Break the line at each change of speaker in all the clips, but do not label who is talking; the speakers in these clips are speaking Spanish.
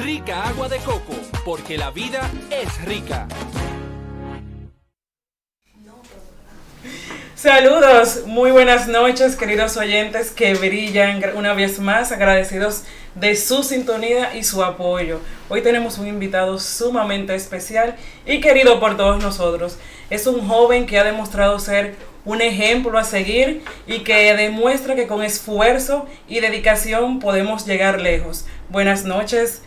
Rica agua de coco, porque la vida es rica.
Saludos, muy buenas noches, queridos oyentes que brillan una vez más, agradecidos de su sintonía y su apoyo. Hoy tenemos un invitado sumamente especial y querido por todos nosotros. Es un joven que ha demostrado ser un ejemplo a seguir y que demuestra que con esfuerzo y dedicación podemos llegar lejos. Buenas noches,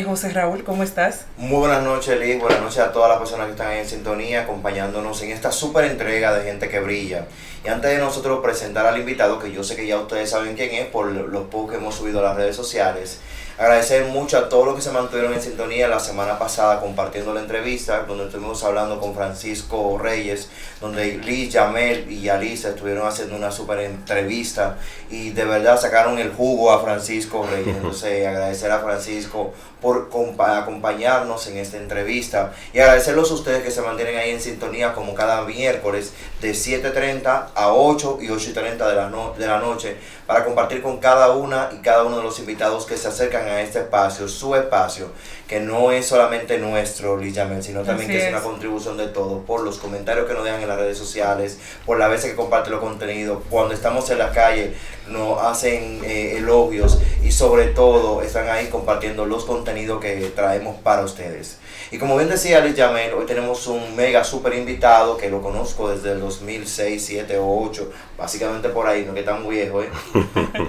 José Raúl, ¿cómo estás?
Muy buenas noches, Liz. Buenas noches a todas las personas que están en sintonía, acompañándonos en esta súper entrega de Gente que Brilla. Y antes de nosotros presentar al invitado, que yo sé que ya ustedes saben quién es por los posts que hemos subido a las redes sociales, agradecer mucho a todos los que se mantuvieron en sintonía la semana pasada compartiendo la entrevista, donde estuvimos hablando con Francisco Reyes, donde Liz, Yamel y Alisa estuvieron haciendo una súper entrevista y de verdad sacaron el jugo a Francisco Reyes. Entonces agradecer a Francisco por acompañarnos en esta entrevista y agradecerlos a ustedes que se mantienen ahí en sintonía como cada miércoles de 7:30 a 8 y 8:30 de la noche para compartir con cada una y cada uno de los invitados que se acercan a este espacio, su espacio, que no es solamente nuestro, Liz Yamel, sino también que es una contribución de todos, por los comentarios que nos dejan en las redes sociales, por las veces que comparten los contenidos, cuando estamos en la calle nos hacen elogios y sobre todo están ahí compartiendo los contenidos que traemos para ustedes. Y como bien decía Liz Yamel, hoy tenemos un mega super invitado que lo conozco desde el 2006, 7 o 8, básicamente por ahí, no que tan viejo,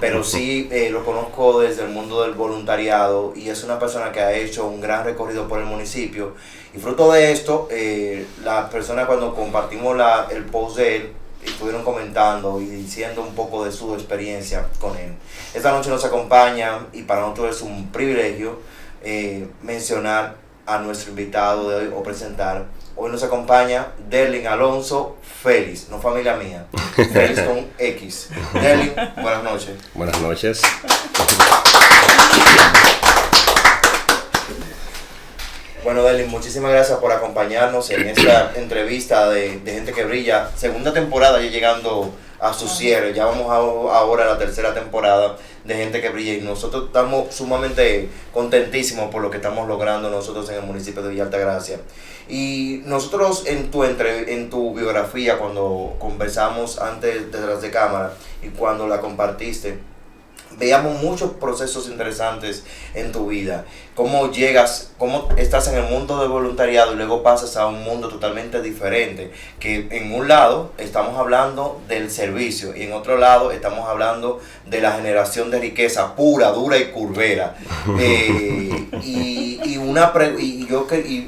pero sí lo conozco desde el mundo del voluntariado y es una persona que ha hecho un gran recorrido por el municipio y fruto de esto, las personas cuando compartimos el post de él estuvieron comentando y diciendo un poco de su experiencia con él. Esta noche nos acompaña y para nosotros es un privilegio mencionar a nuestro invitado de hoy o presentar. Hoy nos acompaña Derlin Alonso Félix, no familia mía, Félix con X. Derlin, buenas noches.
Buenas noches.
Bueno, Derlin, muchísimas gracias por acompañarnos en esta entrevista de Gente que Brilla. Segunda temporada ya llegando a su cierre. Ya vamos ahora a la tercera temporada de Gente que Brilla y nosotros estamos sumamente contentísimos por lo que estamos logrando nosotros en el municipio de Villa Altagracia. Y nosotros en tu biografía, cuando conversamos antes detrás de cámara y cuando la compartiste, veíamos muchos procesos interesantes en tu vida. Cómo llegas, cómo estás en el mundo del voluntariado y luego pasas a un mundo totalmente diferente. Que en un lado estamos hablando del servicio y en otro lado estamos hablando de la generación de riqueza pura, dura y curvera. Y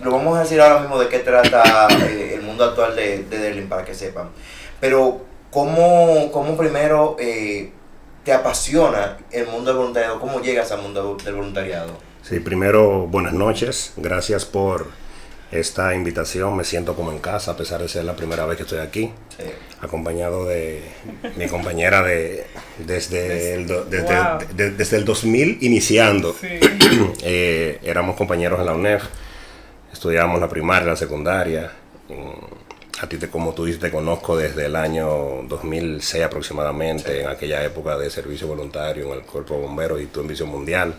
lo vamos a decir ahora mismo de qué trata el mundo actual de Derlin para que sepan. Pero cómo primero te apasiona el mundo del voluntariado, ¿cómo llegas al mundo del voluntariado?
Sí, primero, buenas noches, gracias por esta invitación, me siento como en casa a pesar de ser la primera vez que estoy aquí, sí. Acompañado de mi compañera desde el 2000 iniciando, sí. Éramos compañeros en la UNEF, estudiábamos la primaria, la secundaria. A ti, como tú dices, te conozco desde el año 2006 aproximadamente, sí. En aquella época de servicio voluntario en el Cuerpo de Bomberos y tú en Visión Mundial.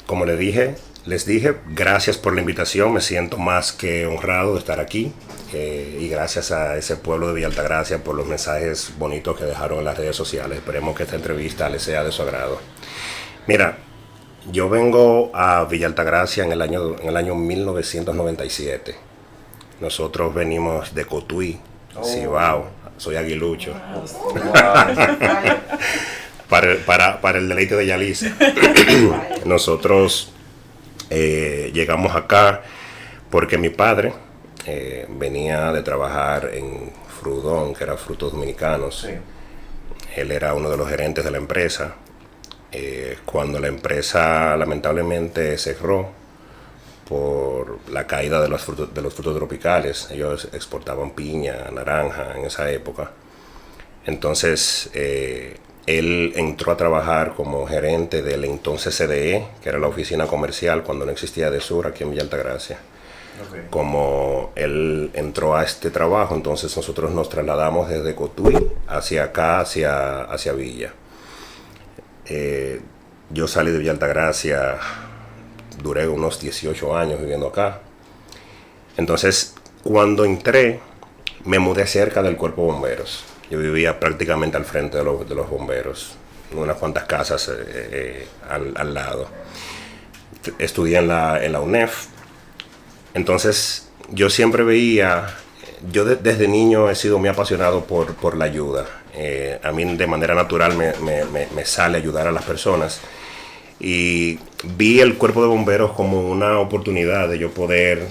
Como les dije, gracias por la invitación, me siento más que honrado de estar aquí y gracias a ese pueblo de Villa Altagracia por los mensajes bonitos que dejaron en las redes sociales. Esperemos que esta entrevista les sea de su agrado. Mira, yo vengo a Villa Altagracia en el año 1997. Nosotros venimos de Cotuí, Cibao, soy aguilucho. Wow. para el deleite de Yalisa. Nosotros llegamos acá porque mi padre venía de trabajar en Frudón, que era Frutos Dominicanos. Sí. Él era uno de los gerentes de la empresa. Cuando la empresa lamentablemente cerró, por la caída de los frutos tropicales. Ellos exportaban piña, naranja en esa época. Entonces, él entró a trabajar como gerente del entonces CDE, que era la oficina comercial cuando no existía DESUR aquí en Villa Altagracia. Okay. Como él entró a este trabajo, entonces nosotros nos trasladamos desde Cotuí hacia acá, hacia Villa. Yo salí de Villa Altagracia, duré unos 18 años viviendo acá. Entonces, cuando entré, me mudé cerca del cuerpo de bomberos. Yo vivía prácticamente al frente de los bomberos, unas cuantas casas al lado. Estudié en la UNEF. Entonces, yo siempre veía, desde niño he sido muy apasionado por la ayuda. A mí de manera natural me sale ayudar a las personas. Y vi el cuerpo de bomberos como una oportunidad de yo poder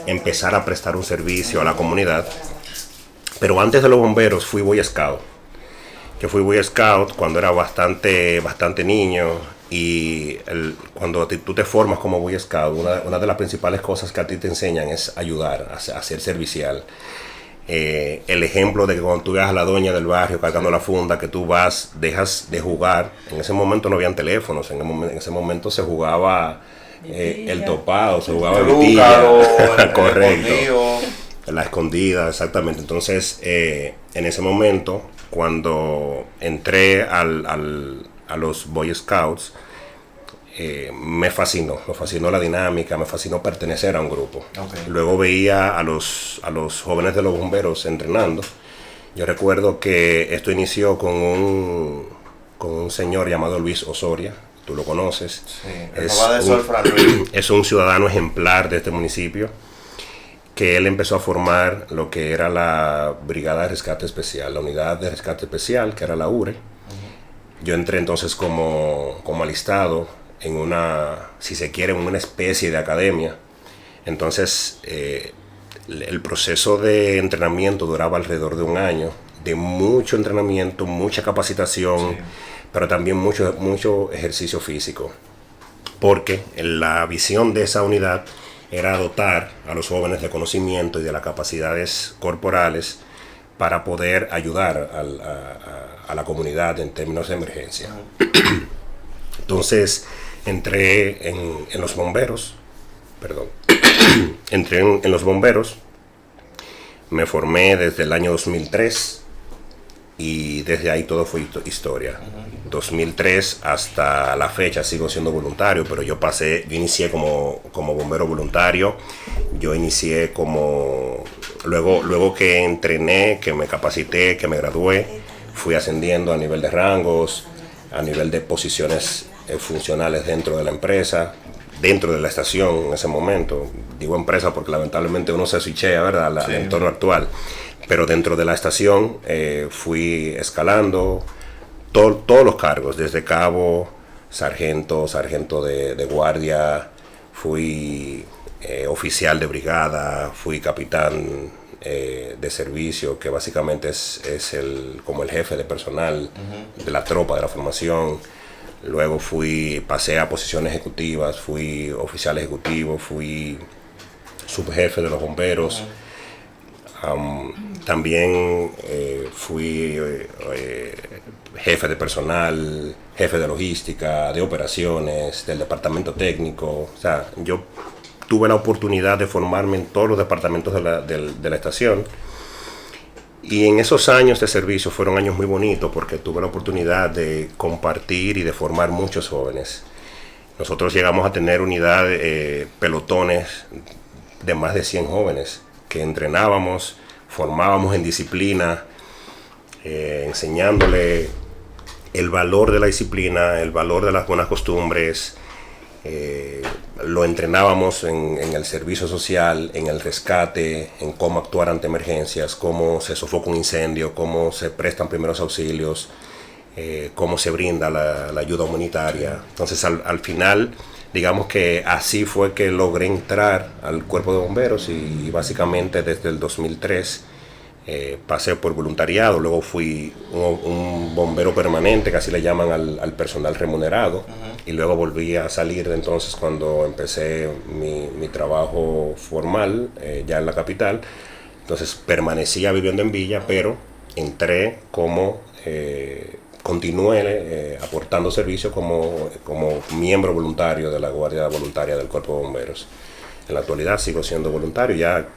empezar a prestar un servicio a la comunidad. Pero antes de los bomberos fui Boy Scout. Yo fui Boy Scout cuando era bastante niño. Y cuando tú te formas como Boy Scout, una de las principales cosas que a ti te enseñan es ayudar, a ser servicial. El ejemplo de que cuando tú veas a la doña del barrio cargando la funda, que tú dejas de jugar. En ese momento no habían teléfonos, en ese momento se jugaba el topado, se jugaba el vitilla, correcto, la escondida, exactamente. Entonces, en ese momento, cuando entré a los Boy Scouts, me fascinó la dinámica, me fascinó pertenecer a un grupo. Okay. Luego veía a los jóvenes de los bomberos entrenando. Yo recuerdo que esto inició con un señor llamado Luis Osoria, tú lo conoces. Sí, es un ciudadano ejemplar de este municipio, que él empezó a formar lo que era la Brigada de Rescate Especial, la Unidad de Rescate Especial, que era la URE. Yo entré entonces como alistado en si se quiere, en una especie de academia. Entonces, el proceso de entrenamiento duraba alrededor de un año, de mucho entrenamiento, mucha capacitación, sí, pero también mucho ejercicio físico. Porque la visión de esa unidad era dotar a los jóvenes de conocimiento y de las capacidades corporales para poder ayudar a la comunidad en términos de emergencia. Entonces, entré en los bomberos, entré en los bomberos, me formé desde el año 2003 y desde ahí todo fue historia. 2003 hasta la fecha sigo siendo voluntario, pero yo inicié como bombero voluntario. Yo inicié luego que entrené, que me capacité, que me gradué, fui ascendiendo a nivel de rangos, a nivel de posiciones funcionales dentro de la empresa, dentro de la estación en ese momento. Digo empresa porque lamentablemente uno se switchea, ¿verdad?, al entorno actual. Pero dentro de la estación fui escalando todos los cargos, desde cabo, sargento de guardia, fui oficial de brigada, fui capitán de servicio, que básicamente es como el jefe de personal de la tropa, de la formación. Luego pasé a posiciones ejecutivas, fui oficial ejecutivo, fui subjefe de los bomberos. También fui jefe de personal, jefe de logística, de operaciones, del departamento técnico. O sea, yo tuve la oportunidad de formarme en todos los departamentos de la estación. Y en esos años de servicio fueron años muy bonitos porque tuve la oportunidad de compartir y de formar muchos jóvenes. Nosotros llegamos a tener unidades, pelotones de más de 100 jóvenes que entrenábamos, formábamos en disciplina, enseñándole el valor de la disciplina, el valor de las buenas costumbres. Lo entrenábamos en el servicio social, en el rescate, en cómo actuar ante emergencias, cómo se sofoca un incendio, cómo se prestan primeros auxilios, cómo se brinda la ayuda humanitaria. Entonces al final, digamos que así fue que logré entrar al cuerpo de bomberos y básicamente desde el 2003 pasé por voluntariado, luego fui un bombero permanente, que así le llaman al personal remunerado, y luego volví a salir de entonces cuando empecé mi trabajo formal ya en la capital. Entonces permanecía viviendo en Villa, pero entré continué aportando servicio como miembro voluntario de la Guardia Voluntaria del Cuerpo de Bomberos. En la actualidad sigo siendo voluntario, ya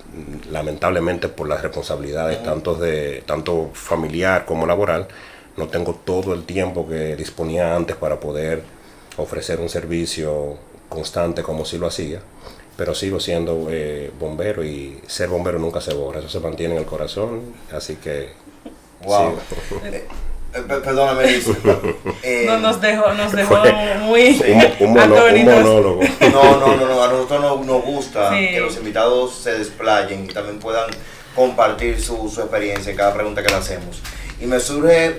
lamentablemente por las responsabilidades tanto familiar como laboral, no tengo todo el tiempo que disponía antes para poder ofrecer un servicio constante como si lo hacía, pero sigo siendo bombero, y ser bombero nunca se borra, eso se mantiene en el corazón, así que...
Wow. Perdóname, Liz.
Nos dejó muy
un monólogo.
No, a nosotros nos gusta
Sí.
que los invitados se desplayen y también puedan compartir su experiencia en cada pregunta que le hacemos. Y me surge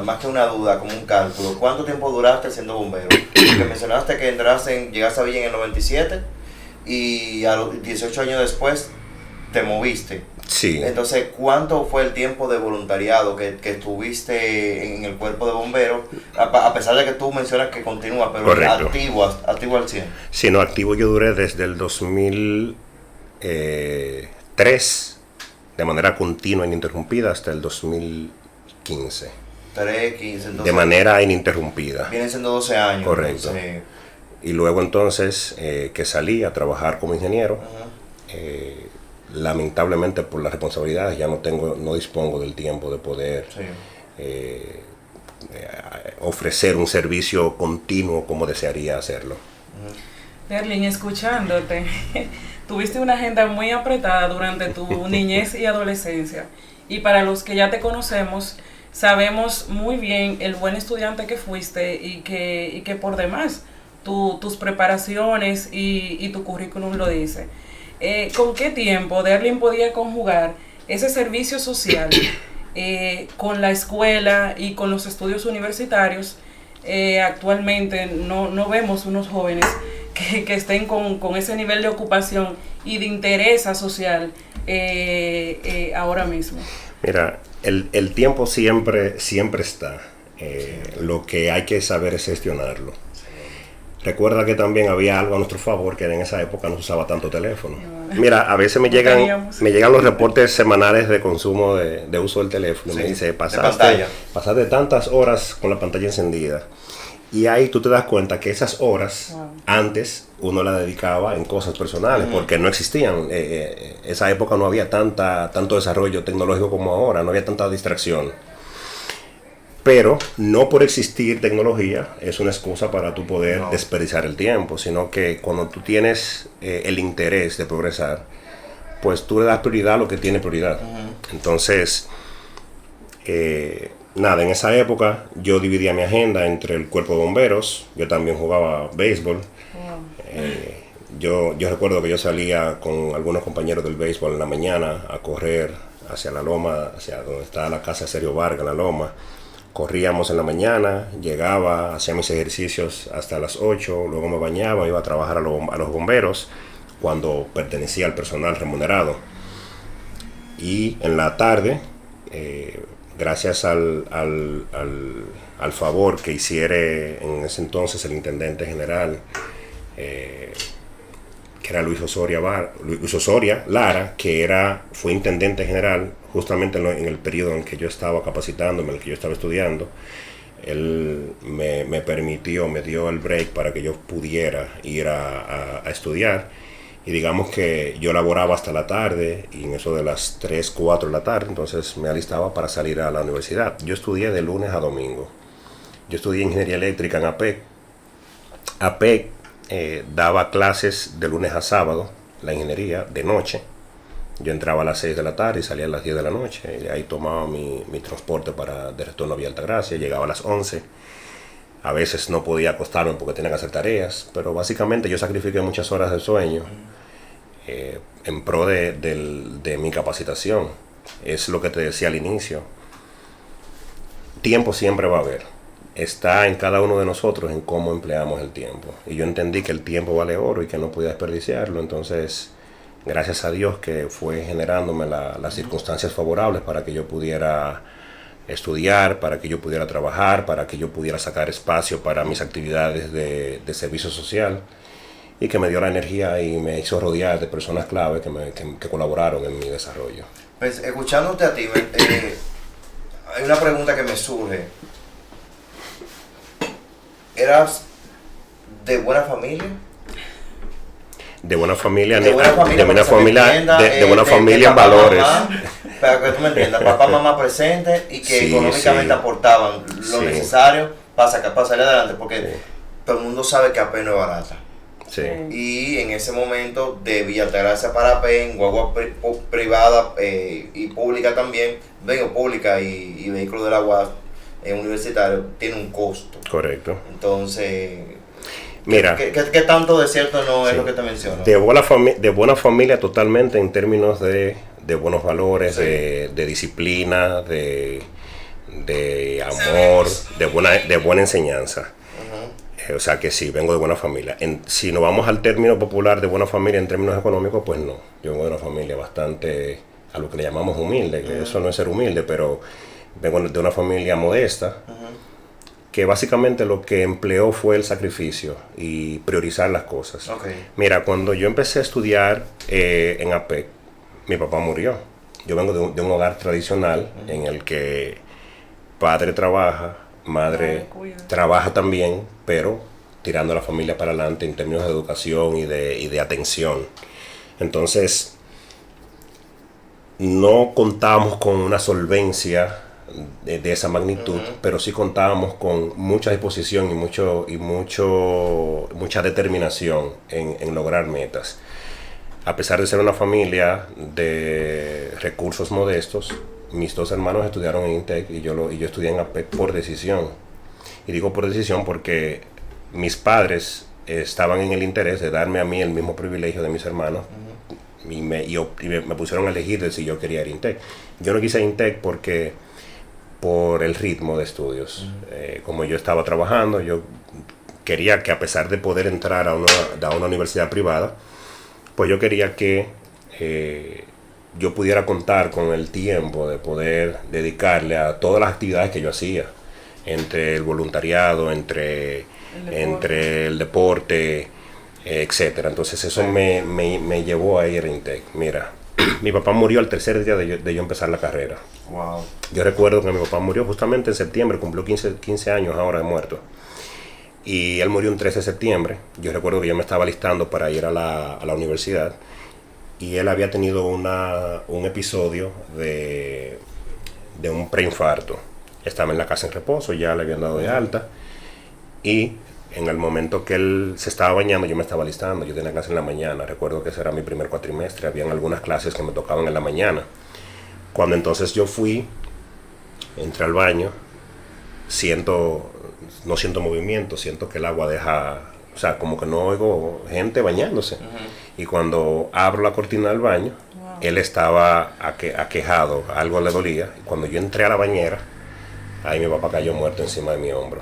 más que una duda, como un cálculo. ¿Cuánto tiempo duraste siendo bombero? Porque mencionaste que llegaste a Villa en el 97 y a los 18 años después te moviste.
Sí.
Entonces, ¿cuánto fue el tiempo de voluntariado que estuviste en el cuerpo de bomberos? A pesar de que tú mencionas que continúa, pero
Correcto.
activo al 100.
Sí, no, activo yo duré desde el 2003 de manera continua e ininterrumpida hasta el 2015.
3, 15, entonces...
De manera ininterrumpida.
Vienen siendo 12 años.
Correcto.
Entonces,
Y luego entonces que salí a trabajar como ingeniero, lamentablemente por las responsabilidades ya no dispongo del tiempo de poder
sí.
ofrecer un servicio continuo como desearía hacerlo.
Derlin, escuchándote, tuviste una agenda muy apretada durante tu niñez y adolescencia. Y para los que ya te conocemos, sabemos muy bien el buen estudiante que fuiste y que por demás tus preparaciones y tu currículum lo dice. ¿Con qué tiempo Derlin podía conjugar ese servicio social con la escuela y con los estudios universitarios? Actualmente no vemos unos jóvenes que estén con ese nivel de ocupación y de interés social ahora mismo.
Mira, el tiempo siempre está. Lo que hay que saber es gestionarlo. Recuerda que también había algo a nuestro favor, que en esa época no se usaba tanto teléfono. Mira, a veces me llegan los reportes semanales de consumo de uso del teléfono.
Sí,
me dice,
de
pasaste
pantalla.
tantas horas con la pantalla encendida. Y ahí tú te das cuenta que esas horas antes uno las dedicaba en cosas personales, porque no existían. Esa época no había tanto desarrollo tecnológico como ahora, no había tanta distracción. Pero no por existir tecnología es una excusa para tú poder desperdiciar el tiempo, sino que cuando tú tienes el interés de progresar, pues tú le das prioridad a lo que tiene prioridad. Entonces, nada, en esa época yo dividía mi agenda entre el cuerpo de bomberos, yo también jugaba béisbol. Yo recuerdo que yo salía con algunos compañeros del béisbol en la mañana a correr hacia la loma, hacia donde está la casa de Sergio Vargas, la loma. Corríamos en la mañana, llegaba, hacía mis ejercicios hasta las 8, luego me bañaba, iba a trabajar a los bomberos cuando pertenecía al personal remunerado. Y en la tarde, gracias al favor que hiciera en ese entonces el intendente general, que era Luis Osoria Lara, que fue intendente general justamente en el periodo en que yo estaba capacitándome, en el que yo estaba estudiando. Él me permitió, me dio el break para que yo pudiera ir a estudiar. Y digamos que yo laboraba hasta la tarde, y en eso de las 3, 4 de la tarde, entonces me alistaba para salir a la universidad. Yo estudié de lunes a domingo. Yo estudié ingeniería eléctrica en APEC. APEC daba clases de lunes a sábado, la ingeniería, de noche. Yo entraba a las 6 de la tarde y salía a las 10 de la noche. Y ahí tomaba mi transporte de retorno a Villa Altagracia. Llegaba a las 11. A veces no podía acostarme porque tenía que hacer tareas. Pero básicamente yo sacrifiqué muchas horas de sueño en pro de mi capacitación. Es lo que te decía al inicio. Tiempo siempre va a haber. Está en cada uno de nosotros en cómo empleamos el tiempo. Y yo entendí que el tiempo vale oro y que no podía desperdiciarlo. Entonces, gracias a Dios que fue generándome las circunstancias favorables para que yo pudiera estudiar, para que yo pudiera trabajar, para que yo pudiera sacar espacio para mis actividades de servicio social, y que me dio la energía y me hizo rodear de personas clave que colaboraron en mi desarrollo.
Pues escuchándote a ti, hay una pregunta que me surge. ¿Eras de buena familia?
De buena familia,
De buena
familia en valores.
Para que tú me entiendas, papá, mamá presentes y que
Sí,
económicamente
sí.
aportaban lo
Sí.
necesario para salir adelante, porque
Sí.
todo el mundo sabe que AP no es barata.
Sí.
Y en ese momento de Villa Altagracia para AP, en guagua privada y pública también, pública y vehículo del agua universitario, tiene un costo.
Correcto.
Entonces,
Mira,
¿qué tanto de cierto no es
sí,
lo que te menciono?
de buena familia totalmente en términos de buenos valores,
Sí.
de disciplina, de amor, de buena enseñanza.
Ujú.
O sea que sí, vengo de buena familia. Si nos vamos al término popular de buena familia en términos económicos, pues no. Yo vengo de una familia bastante, a lo que le llamamos humilde, que eso no es ser humilde, pero vengo de una familia modesta, que básicamente lo que empleó fue el sacrificio y priorizar las cosas.
Ok.
Mira, cuando yo empecé a estudiar en APEC, mi papá murió. Yo vengo de un hogar tradicional en el que padre trabaja, madre
cuida.
trabaja también, pero tirando a la familia para adelante en términos de educación y de atención. Entonces, no contábamos con una solvencia de esa magnitud, pero sí contábamos con mucha disposición y mucha determinación en lograr metas. A pesar de ser una familia de recursos modestos, mis dos hermanos estudiaron en INTEC y yo estudié en APEC por decisión. Y digo por decisión porque mis padres estaban en el interés de darme a mí el mismo privilegio de mis hermanos y me pusieron a elegir de si yo quería ir a INTEC. Yo no quise ir a INTEC porque por el ritmo de estudios. Como yo estaba trabajando, yo quería que a pesar de poder entrar a una universidad privada, pues yo quería que yo pudiera contar con el tiempo de poder dedicarle a todas las actividades que yo hacía, entre el voluntariado, entre el deporte, etcétera. Entonces eso me llevó a ir a INTEC. Mira, mi papá murió al tercer día de yo empezar la carrera.
Wow.
Yo recuerdo que mi papá murió justamente en septiembre, cumplió 15 años ahora de muerto. Y él murió el 13 de septiembre. Yo recuerdo que yo me estaba listando para ir a la universidad. Y él había tenido un episodio de un preinfarto. Estaba en la casa en reposo, ya le habían dado de alta. Y en el momento que él se estaba bañando, yo me estaba listando. Yo tenía clase en la mañana. Recuerdo que ese era mi primer cuatrimestre. Habían algunas clases que me tocaban en la mañana. Cuando entonces yo fui, entré al baño, no siento movimiento, siento que el agua deja, o sea, como que no oigo gente bañándose. Y cuando abro la cortina del baño, él estaba aquejado, algo le dolía. Y cuando yo entré a la bañera, ahí mi papá cayó muerto encima de mi hombro.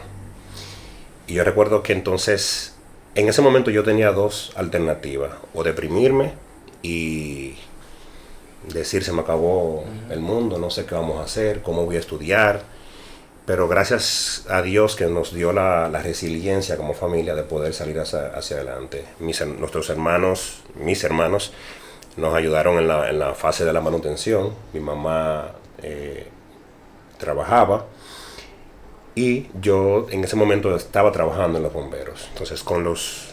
Y yo recuerdo que entonces, en ese momento yo tenía dos alternativas, o deprimirme y decir se me acabó el mundo, no sé qué vamos a hacer, cómo voy a estudiar. Pero gracias a Dios que nos dio la resiliencia como familia de poder salir hacia adelante. Mis hermanos nos ayudaron en la fase de la manutención. Mi mamá trabajaba y yo en ese momento estaba trabajando en los bomberos. Entonces, con los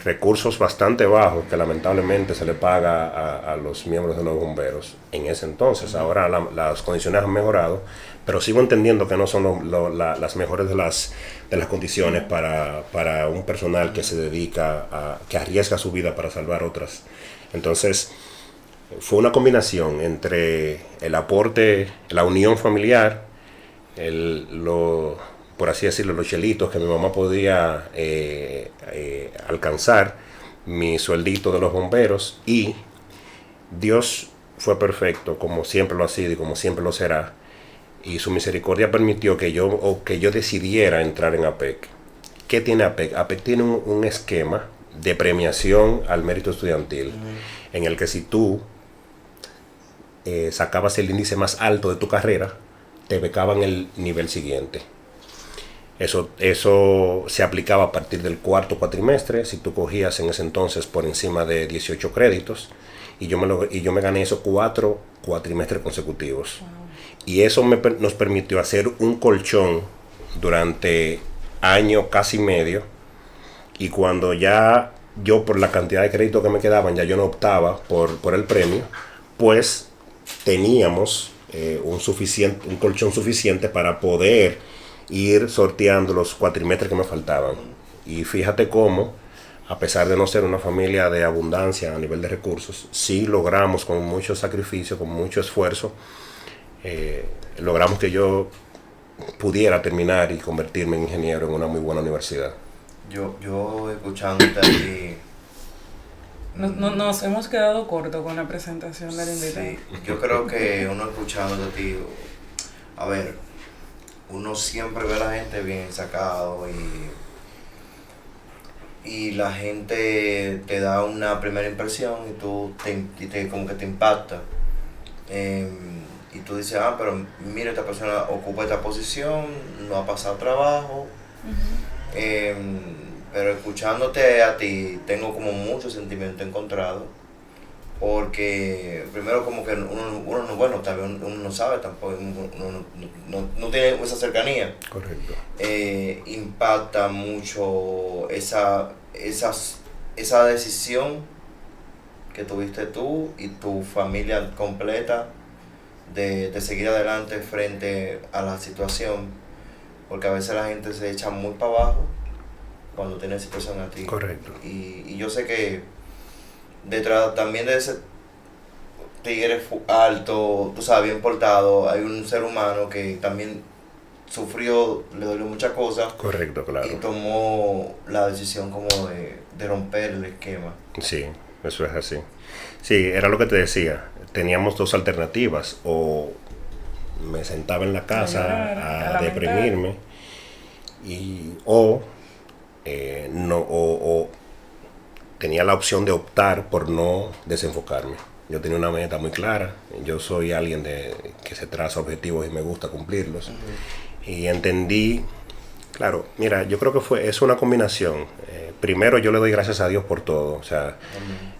recursos bastante bajos que lamentablemente se le paga a los miembros de los bomberos en ese entonces, ahora las condiciones han mejorado, pero sigo entendiendo que no son las mejores de las condiciones para un personal que se dedica que arriesga su vida para salvar otras. Entonces fue una combinación entre el aporte, la unión familiar, por así decirlo, los chelitos que mi mamá podía alcanzar, mi sueldito de los bomberos, y Dios fue perfecto, como siempre lo ha sido y como siempre lo será, y su misericordia permitió que yo decidiera entrar en APEC. ¿Qué tiene APEC? APEC tiene un esquema de premiación al mérito estudiantil, en el que si tú sacabas el índice más alto de tu carrera, te becaban el nivel siguiente. Eso se aplicaba a partir del cuarto cuatrimestre, si tú cogías en ese entonces por encima de 18 créditos, y yo me gané esos 4 cuatrimestres consecutivos. Wow. Y eso nos permitió hacer un colchón durante año casi medio, y cuando ya yo, por la cantidad de créditos que me quedaban, ya yo no optaba por el premio, pues teníamos un colchón suficiente para poder ir sorteando los cuatrimestres que me faltaban. Y fíjate cómo, a pesar de no ser una familia de abundancia a nivel de recursos, sí logramos con mucho sacrificio, con mucho esfuerzo, logramos que yo pudiera terminar y convertirme en ingeniero en una muy buena universidad.
Yo escuchándote aquí,
Nos hemos quedado corto con la presentación del invitado.
sí, yo creo que uno escuchándote a ti, a ver, uno siempre ve a la gente bien sacado y la gente te da una primera impresión y tú como que te impacta. Y tú dices, pero mira, esta persona ocupa esta posición, no ha pasado trabajo. Pero escuchándote a ti, tengo como mucho sentimiento encontrado. Porque primero como que uno no, bueno, también uno no sabe tampoco, uno no tiene esa cercanía.
Correcto.
Impacta mucho esa decisión que tuviste tú y tu familia completa de seguir adelante frente a la situación, porque a veces la gente se echa muy para abajo cuando tiene situación a ti.
Correcto.
Y yo sé que detrás también de ese tigre alto, tú sabes, bien portado, hay un ser humano que también sufrió, le dolió muchas cosas.
Correcto, claro.
Y tomó la decisión como de romper el esquema.
Sí, eso es así. Sí, era lo que te decía. Teníamos dos alternativas. O me sentaba en la casa a deprimirme, o tenía la opción de optar por no desenfocarme. Yo tenía una meta muy clara. Yo soy alguien que se traza objetivos y me gusta cumplirlos. Y entendí, claro, mira, yo creo que es una combinación. Primero, yo le doy gracias a Dios por todo. O sea,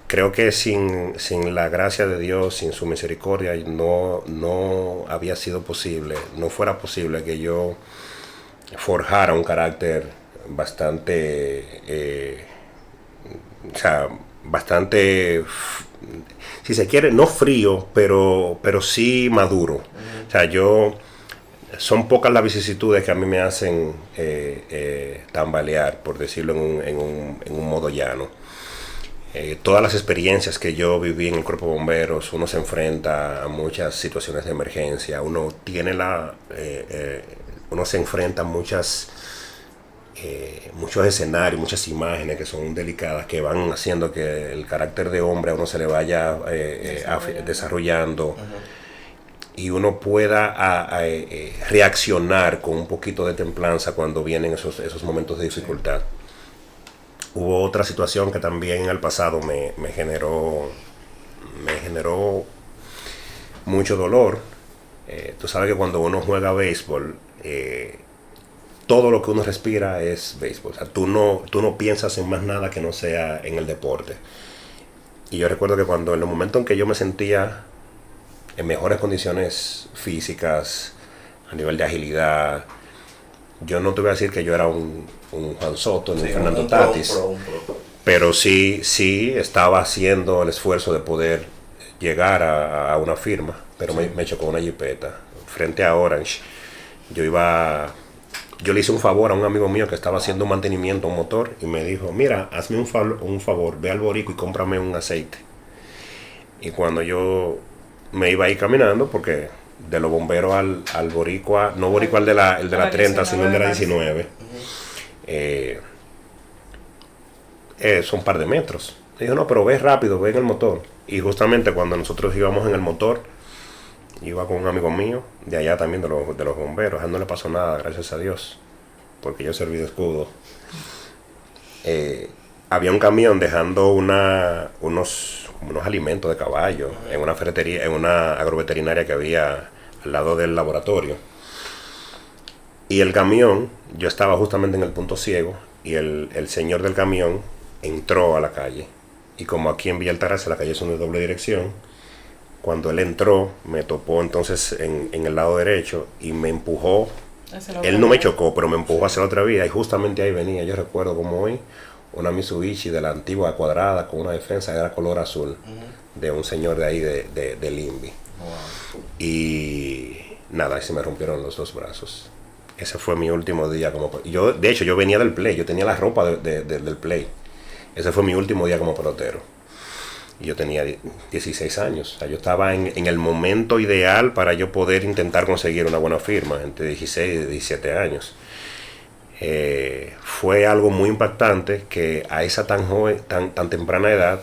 creo que sin la gracia de Dios, sin su misericordia, no había sido posible, no fuera posible que yo forjara un carácter bastante, si se quiere, no frío, pero sí maduro. O sea, son pocas las vicisitudes que a mí me hacen tambalear, por decirlo en un modo llano. Todas las experiencias que yo viví en el Cuerpo de Bomberos, uno se enfrenta a muchas situaciones de emergencia, uno se enfrenta a muchos escenarios, muchas imágenes que son delicadas, que van haciendo que el carácter de hombre a uno se le vaya desarrollando. Y uno pueda reaccionar con un poquito de templanza cuando vienen esos momentos de dificultad. Hubo otra situación que también en el pasado me generó mucho dolor. Tú sabes que cuando uno juega béisbol, todo lo que uno respira es béisbol. O sea, tú no piensas en más nada que no sea en el deporte. Y yo recuerdo que en el momento en que yo me sentía en mejores condiciones físicas, a nivel de agilidad, yo no te voy a decir que yo era un Juan Soto ni un Fernando Tatis, pero sí estaba haciendo el esfuerzo de poder llegar a una firma, pero me chocó una jipeta frente a Orange. Yo le hice un favor a un amigo mío que estaba haciendo un mantenimiento a un motor y me dijo, mira, hazme un favor, ve al Boricua y cómprame un aceite. Y cuando yo me iba a ir caminando, porque de los bomberos al Boricua, no Boricua el de la 30, sino el de la 19, son un par de metros. Me dijo, no, pero ve rápido, ve en el motor. Y justamente cuando nosotros íbamos en el motor, iba con un amigo mío, de allá también de los bomberos. A él no le pasó nada, gracias a Dios, porque yo serví de escudo. Había un camión dejando unos alimentos de caballo en una ferretería, en una agroveterinaria que había al lado del laboratorio. Y el camión, yo estaba justamente en el punto ciego, y el señor del camión entró a la calle. Y como aquí en Villa Altagracia la calle es una doble dirección, cuando él entró, me topó entonces en el lado derecho y me empujó. Él no me chocó, pero me empujó hacia la otra vía, y justamente ahí venía, yo recuerdo como hoy, una Mitsubishi de la antigua cuadrada con una defensa que era color azul, de un señor de ahí de Limby. Wow. Y nada, se me rompieron los dos brazos. Ese fue mi último día como yo, de hecho, yo venía del play, yo tenía la ropa del play. Ese fue mi último día como pelotero. Y yo tenía 16 años. O sea, yo estaba en el momento ideal para yo poder intentar conseguir una buena firma, entre 16 y 17 años. Fue algo muy impactante que a esa tan joven, tan temprana edad,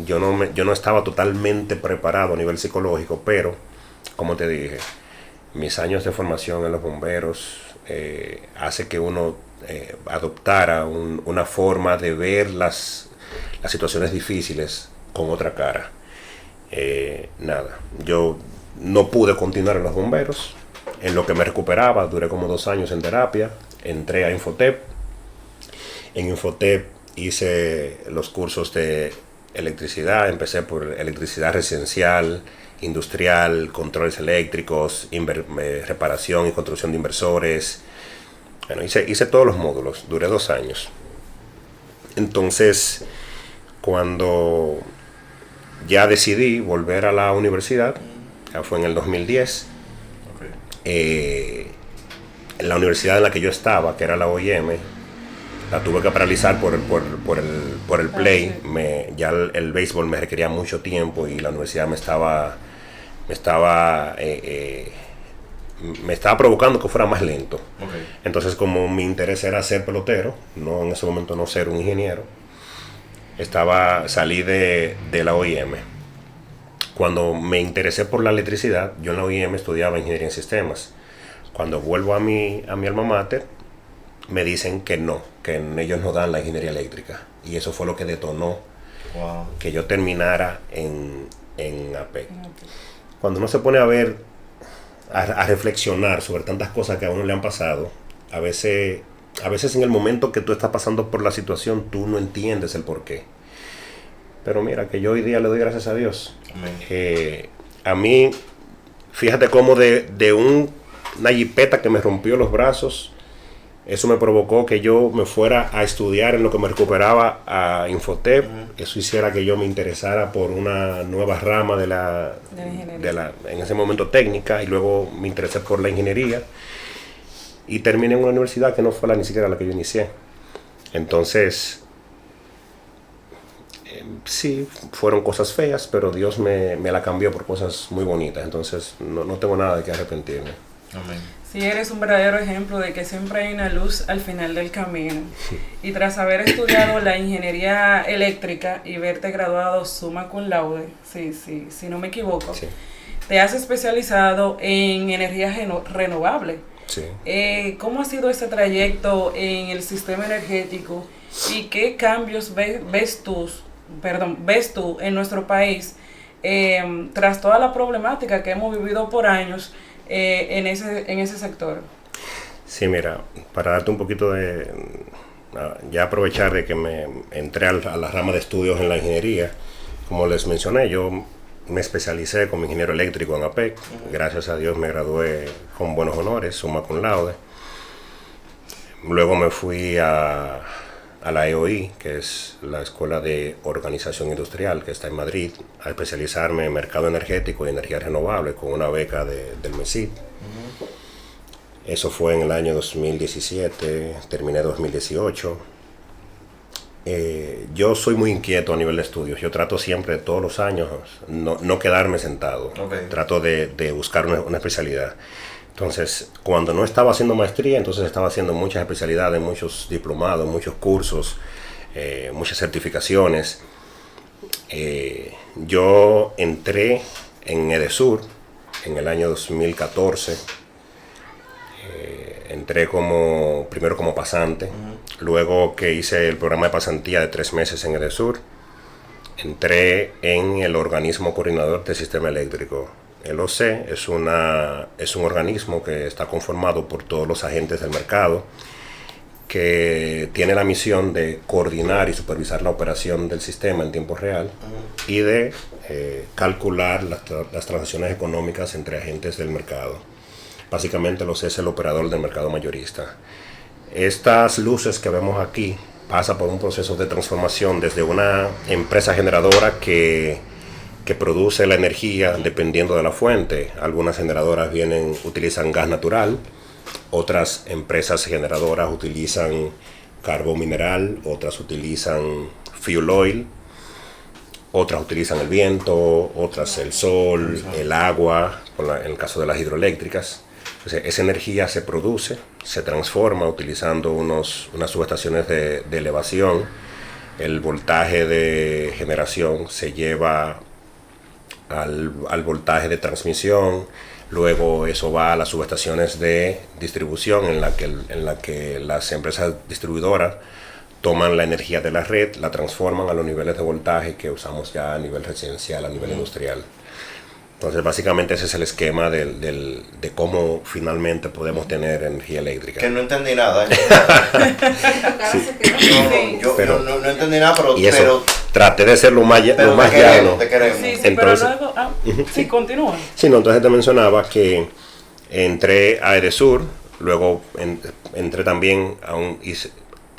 yo no estaba totalmente preparado a nivel psicológico, pero, como te dije, mis años de formación en los bomberos hace que uno adoptara una forma de ver las situaciones difíciles con otra cara. Nada, yo no pude continuar en los bomberos. En lo que me recuperaba, duré como 2 años en terapia. Entré a Infotep. En Infotep hice los cursos de electricidad. Empecé por electricidad residencial, industrial, controles eléctricos, reparación y construcción de inversores. Bueno, hice todos los módulos. Duré 2 años. Entonces, cuando ya decidí volver a la universidad, ya fue en el 2010, la universidad en la que yo estaba, que era la OIM, la tuve que paralizar por el play. Ya el béisbol me requería mucho tiempo y la universidad me estaba provocando que fuera más lento. Entonces, como mi interés era ser pelotero, no en ese momento no ser un ingeniero, salí de la OIM. Cuando me interesé por la electricidad, yo en la OIM estudiaba ingeniería en sistemas. Cuando vuelvo a mi alma mater, me dicen que ellos no dan la ingeniería eléctrica. Y eso fue lo que detonó que yo terminara en APEC. Cuando uno se pone a ver, a reflexionar sobre tantas cosas que a uno le han pasado, a veces en el momento que tú estás pasando por la situación, tú no entiendes el porqué. Pero mira, que yo hoy día le doy gracias a Dios. A mí, fíjate cómo de una jipeta que me rompió los brazos, eso me provocó que yo me fuera a estudiar en lo que me recuperaba a Infotep. Eso hiciera que yo me interesara por una nueva rama de la en ese momento técnica, y luego me interesé por la ingeniería. Y terminé en una universidad que no fue ni siquiera la que yo inicié. Entonces, sí, fueron cosas feas, pero Dios me la cambió por cosas muy bonitas. Entonces, no tengo nada de que arrepentirme.
Amén.
Sí, eres un verdadero ejemplo de que siempre hay una luz al final del camino. Y tras haber estudiado la ingeniería eléctrica y verte graduado summa cum laude, si no me equivoco,
Sí.
te has especializado en energía renovable.
Sí.
¿Cómo ha sido ese trayecto en el sistema energético y qué cambios ves tú en nuestro país tras toda la problemática que hemos vivido por años en ese sector?
Sí, mira, para darte un poquito ya aprovechar de que me entré a la rama de estudios en la ingeniería, como les mencioné, yo me especialicé como ingeniero eléctrico en APEC. Gracias a Dios me gradué con buenos honores, summa cum laude. Luego me fui a la EOI, que es la Escuela de Organización Industrial, que está en Madrid, a especializarme en mercado energético y energía renovable con una beca del MESID. Eso fue en el año 2017, terminé 2018. Yo soy muy inquieto a nivel de estudios. Yo trato siempre, todos los años, no quedarme sentado. Trato de buscar una especialidad. Entonces, cuando no estaba haciendo maestría, entonces estaba haciendo muchas especialidades, muchos diplomados, muchos cursos, muchas certificaciones. Yo entré en EDESUR en el año 2014. Entré primero como pasante, luego que hice el programa de pasantía de 3 meses en EDESUR, entré en el organismo coordinador del sistema eléctrico. El OC es un organismo que está conformado por todos los agentes del mercado, que tiene la misión de coordinar y supervisar la operación del sistema en tiempo real y de calcular las transacciones económicas entre agentes del mercado. Básicamente los es el operador del mercado mayorista. Estas luces que vemos aquí pasan por un proceso de transformación desde una empresa generadora que produce la energía dependiendo de la fuente. Algunas generadoras utilizan gas natural, Otras empresas generadoras utilizan carbón mineral, otras utilizan fuel oil, otras utilizan el viento, otras el sol, el agua, en el caso de las hidroeléctricas. Entonces, esa energía se produce, se transforma utilizando unas subestaciones de elevación. El voltaje de generación se lleva al voltaje de transmisión. Luego eso va a las subestaciones de distribución en la que las empresas distribuidoras toman la energía de la red, la transforman a los niveles de voltaje que usamos ya a nivel residencial, a nivel industrial. Entonces, básicamente ese es el esquema de cómo finalmente podemos tener energía eléctrica.
Que no entendí nada. No entendí nada, pero
traté de ser lo más llano.
Te queremos.
Sí,
entonces,
pero luego, sí, continúa.
Sí, no, entonces te mencionaba que entré a Edesur, luego entré también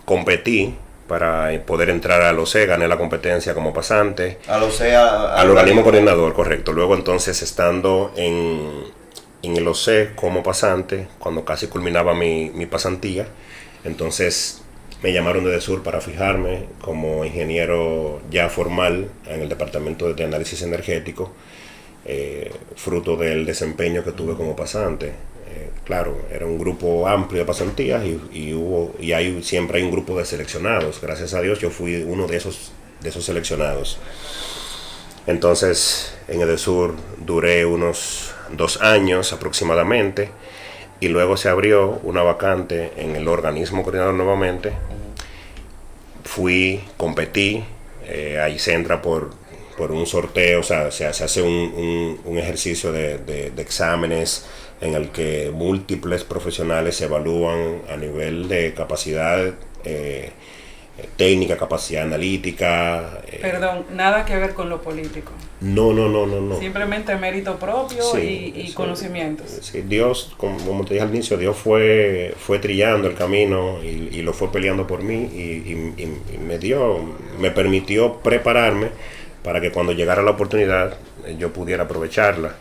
competí para poder entrar al OCE, gané la competencia como pasante.
Al OCE,
al organismo coordinador, correcto. Luego entonces, estando en el OCE como pasante, cuando casi culminaba mi pasantía, entonces me llamaron de Edesur para fijarme como ingeniero ya formal en el departamento de análisis energético, fruto del desempeño que tuve como pasante. Claro, era un grupo amplio de pasantías y siempre hay un grupo de seleccionados. Gracias a Dios yo fui uno de esos seleccionados. Entonces en Edesur duré unos 2 años aproximadamente y luego se abrió una vacante en el organismo coordinador nuevamente. Competí, ahí se entra por un sorteo, o sea, se hace un ejercicio de exámenes en el que múltiples profesionales se evalúan a nivel de capacidad técnica, capacidad analítica.
Perdón, nada que ver con lo político.
No.
Simplemente mérito propio y conocimientos.
Sí, Dios, como te dije al inicio, Dios fue trillando el camino y lo fue peleando por mí y me permitió prepararme para que cuando llegara la oportunidad yo pudiera aprovecharla.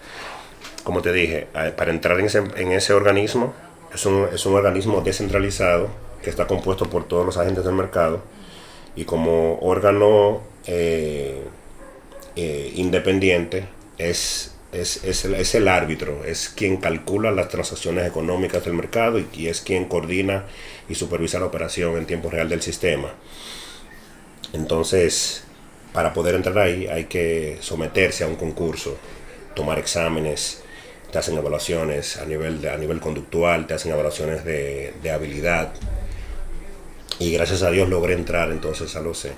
Como te dije, para entrar en ese organismo, es un organismo descentralizado que está compuesto por todos los agentes del mercado y como órgano independiente es el árbitro, es quien calcula las transacciones económicas del mercado y es quien coordina y supervisa la operación en tiempo real del sistema. Entonces, para poder entrar ahí hay que someterse a un concurso, tomar exámenes, te hacen evaluaciones a nivel conductual, te hacen evaluaciones de habilidad. Y gracias a Dios logré entrar entonces al OCE.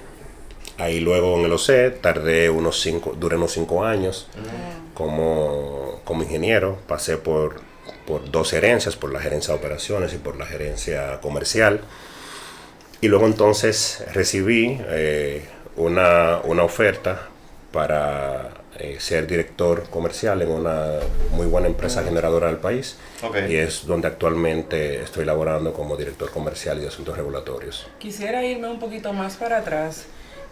Ahí luego en el OCE duré unos 5 años como ingeniero. Pasé por 2 gerencias, por la gerencia de operaciones y por la gerencia comercial. Y luego entonces recibí una oferta para ser director comercial en una muy buena empresa generadora del país.
Okay.
Y es donde actualmente estoy laborando como director comercial y de asuntos regulatorios.
Quisiera irme un poquito más para atrás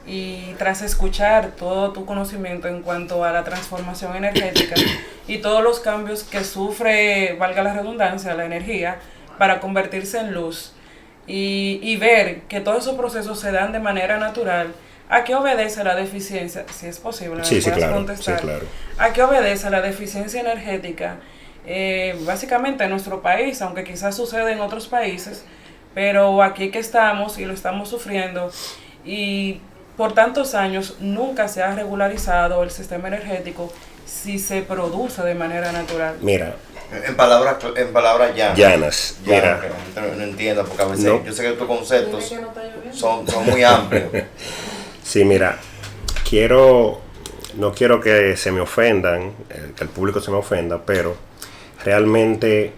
y tras escuchar todo tu conocimiento en cuanto a la transformación energética y todos los cambios que sufre, valga la redundancia, la energía para convertirse en luz y ver que todos esos procesos se dan de manera natural. ¿A qué obedece la deficiencia? Si es posible,
sí, claro,
contestar.
Sí, claro.
¿A qué obedece la deficiencia energética? Básicamente en nuestro país, aunque quizás sucede en otros países, pero aquí que estamos y lo estamos sufriendo y por tantos años nunca se ha regularizado el sistema energético si se produce de manera natural.
Mira,
en palabras
llanas. Mira,
no entiendo, porque a veces yo sé que tus conceptos son muy amplios.
Sí, mira, no quiero que se me ofendan, que el público se me ofenda, pero realmente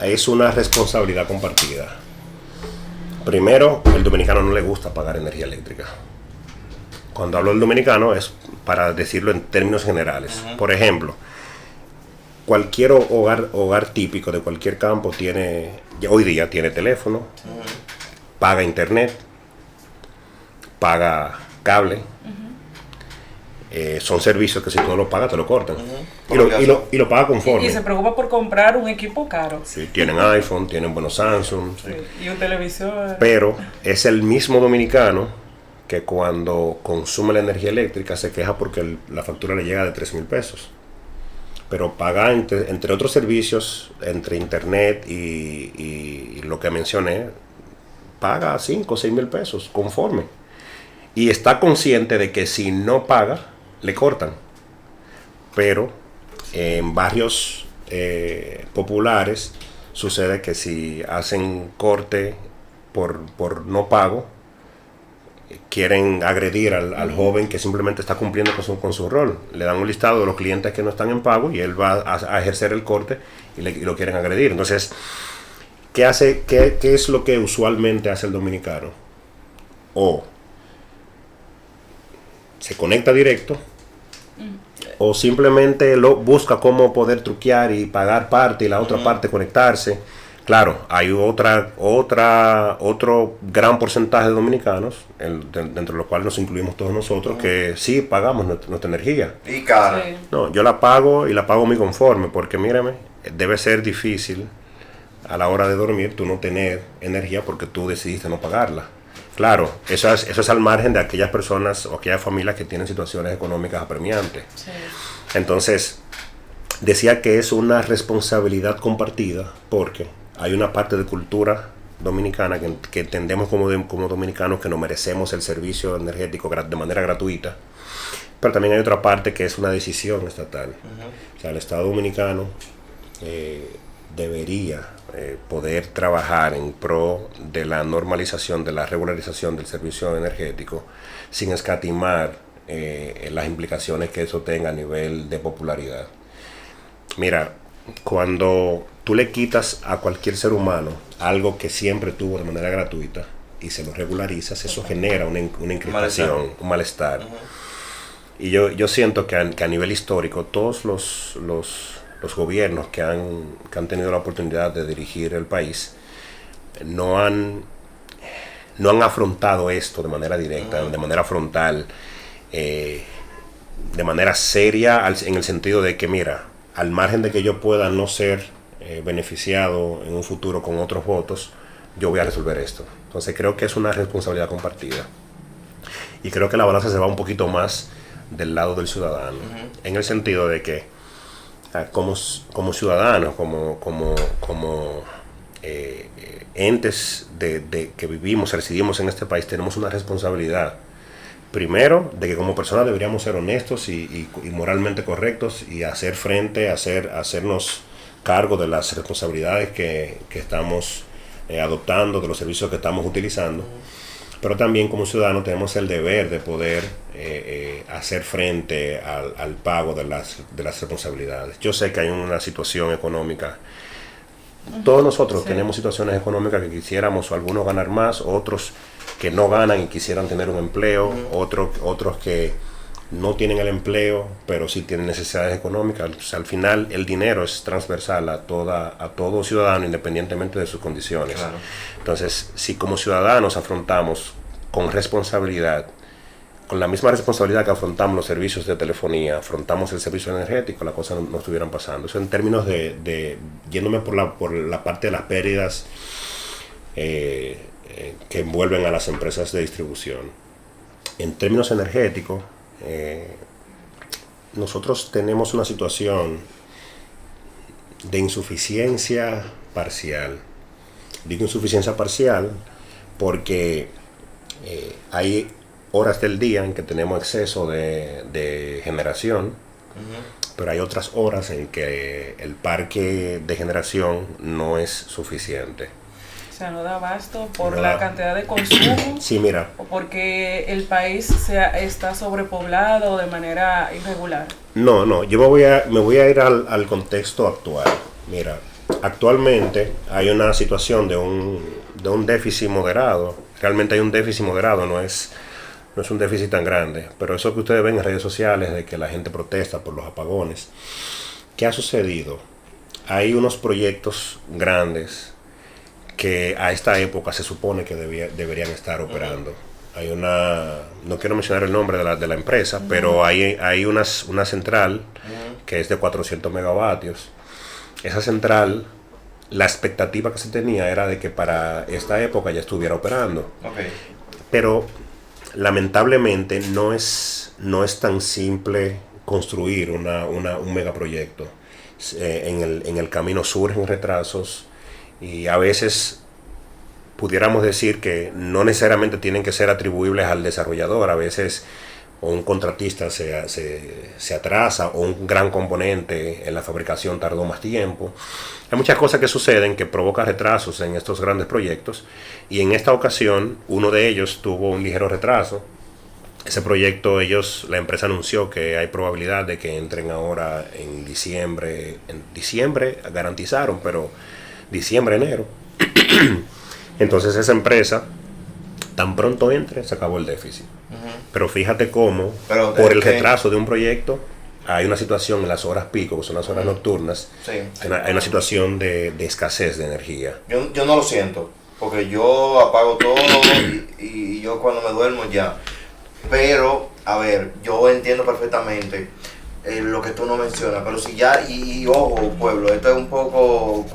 es una responsabilidad compartida. Primero, el dominicano no le gusta pagar energía eléctrica. Cuando hablo del dominicano es para decirlo en términos generales. Uh-huh. Por ejemplo, cualquier hogar típico de cualquier campo hoy día tiene teléfono, uh-huh, paga internet, paga cable, son servicios que si tú no lo pagas te lo cortan. Y lo pagas conforme.
Y se preocupa por comprar un equipo caro.
Sí, tienen iPhone, tienen buenos Samsung.
Sí. Y un televisor.
Pero es el mismo dominicano que cuando consume la energía eléctrica se queja porque la factura le llega de 3,000 pesos. Pero paga entre otros servicios, entre internet y lo que mencioné, paga 5 o 6 mil pesos conforme. Y está consciente de que si no paga, le cortan. Pero en barrios populares sucede que si hacen corte por no pago, quieren agredir al joven que simplemente está cumpliendo con su rol. Le dan un listado de los clientes que no están en pago y él va a ejercer el corte y lo quieren agredir. Entonces, ¿qué es lo que usualmente hace el dominicano? O se conecta directo o simplemente busca cómo poder truquear y pagar parte y la otra parte conectarse. Claro, hay otro gran porcentaje de dominicanos, dentro de los cuales nos incluimos todos nosotros, que sí pagamos nuestra energía.
Y cara.
Sí.
No, yo la pago y la pago muy conforme, porque mírame, debe ser difícil a la hora de dormir tú no tener energía porque tú decidiste no pagarla. Claro, eso es al margen de aquellas personas o aquellas familias que tienen situaciones económicas apremiantes.
Sí.
Entonces, decía que es una responsabilidad compartida porque hay una parte de cultura dominicana que entendemos como dominicanos que nos merecemos el servicio energético de manera gratuita, pero también hay otra parte que es una decisión estatal. O sea, el Estado dominicano debería poder trabajar en pro de la normalización, de la regularización del servicio energético, sin escatimar las implicaciones que eso tenga a nivel de popularidad. Mira, cuando tú le quitas a cualquier ser humano algo que siempre tuvo de manera gratuita y se lo regularizas, eso genera una increpación, un malestar. Y yo siento que a nivel histórico todos los gobiernos que han tenido la oportunidad de dirigir el país no han afrontado esto de manera directa, de manera frontal, de manera seria, en el sentido de que, mira, al margen de que yo pueda no ser beneficiado en un futuro con otros votos, yo voy a resolver esto. Entonces creo que es una responsabilidad compartida. Y creo que la balanza se va un poquito más del lado del ciudadano, en el sentido de que como ciudadanos, como entes que vivimos, residimos en este país, tenemos una responsabilidad. Primero, de que como personas deberíamos ser honestos y moralmente correctos y hacer frente, hacernos cargo de las responsabilidades que estamos adoptando, de los servicios que estamos utilizando. Pero también como ciudadanos tenemos el deber de poder hacer frente al pago de las responsabilidades. Yo sé que hay una situación económica. Todos nosotros tenemos situaciones económicas que quisiéramos, algunos ganar más, otros que no ganan y quisieran tener un empleo, otros que no tienen el empleo, pero sí tienen necesidades económicas. O sea, al final el dinero es transversal a todo ciudadano, independientemente de sus condiciones. Claro. Entonces, si como ciudadanos afrontamos con responsabilidad, con la misma responsabilidad que afrontamos los servicios de telefonía, afrontamos el servicio energético, las cosas no estuvieran pasando. Eso en términos yéndome por la parte de las pérdidas que envuelven a las empresas de distribución. En términos energéticos, nosotros tenemos una situación de insuficiencia parcial. Digo insuficiencia parcial porque hay horas del día en que tenemos exceso de generación, pero hay otras horas en que el parque de generación no es suficiente.
O sea, no da abasto por la cantidad de consumo.
Sí, mira.
O porque el país está sobrepoblado de manera irregular. No,
yo me voy a ir al contexto actual. Mira, actualmente hay una situación de un déficit moderado. Realmente hay un déficit moderado, no es un déficit tan grande. Pero eso que ustedes ven en redes sociales de que la gente protesta por los apagones. ¿Qué ha sucedido? Hay unos proyectos grandes que a esta época se supone que deberían estar operando. no quiero mencionar el nombre de la empresa, pero hay una central que es de 400 megavatios. Esa central, la expectativa que se tenía era de que para esta época ya estuviera operando.
Okay.
Pero lamentablemente no es tan simple construir un megaproyecto. En el camino surgen retrasos y a veces pudiéramos decir que no necesariamente tienen que ser atribuibles al desarrollador. A veces o un contratista se atrasa o un gran componente en la fabricación tardó más tiempo. Hay muchas cosas que suceden que provocan retrasos en estos grandes proyectos y en esta ocasión uno de ellos tuvo un ligero retraso. Ese proyecto la empresa anunció que hay probabilidad de que entren ahora en diciembre. En diciembre garantizaron, pero diciembre, enero. Entonces esa empresa, tan pronto entre, se acabó el déficit. Pero fíjate cómo, por el retraso de un proyecto, hay una situación en las horas pico, que son las horas nocturnas,
Sí.
hay una situación de escasez de energía.
Yo no lo siento, porque yo apago todo y yo cuando me duermo ya. Pero, a ver, yo entiendo perfectamente lo que tú no mencionas, pero si ya, y ojo, pueblo, esto es un poco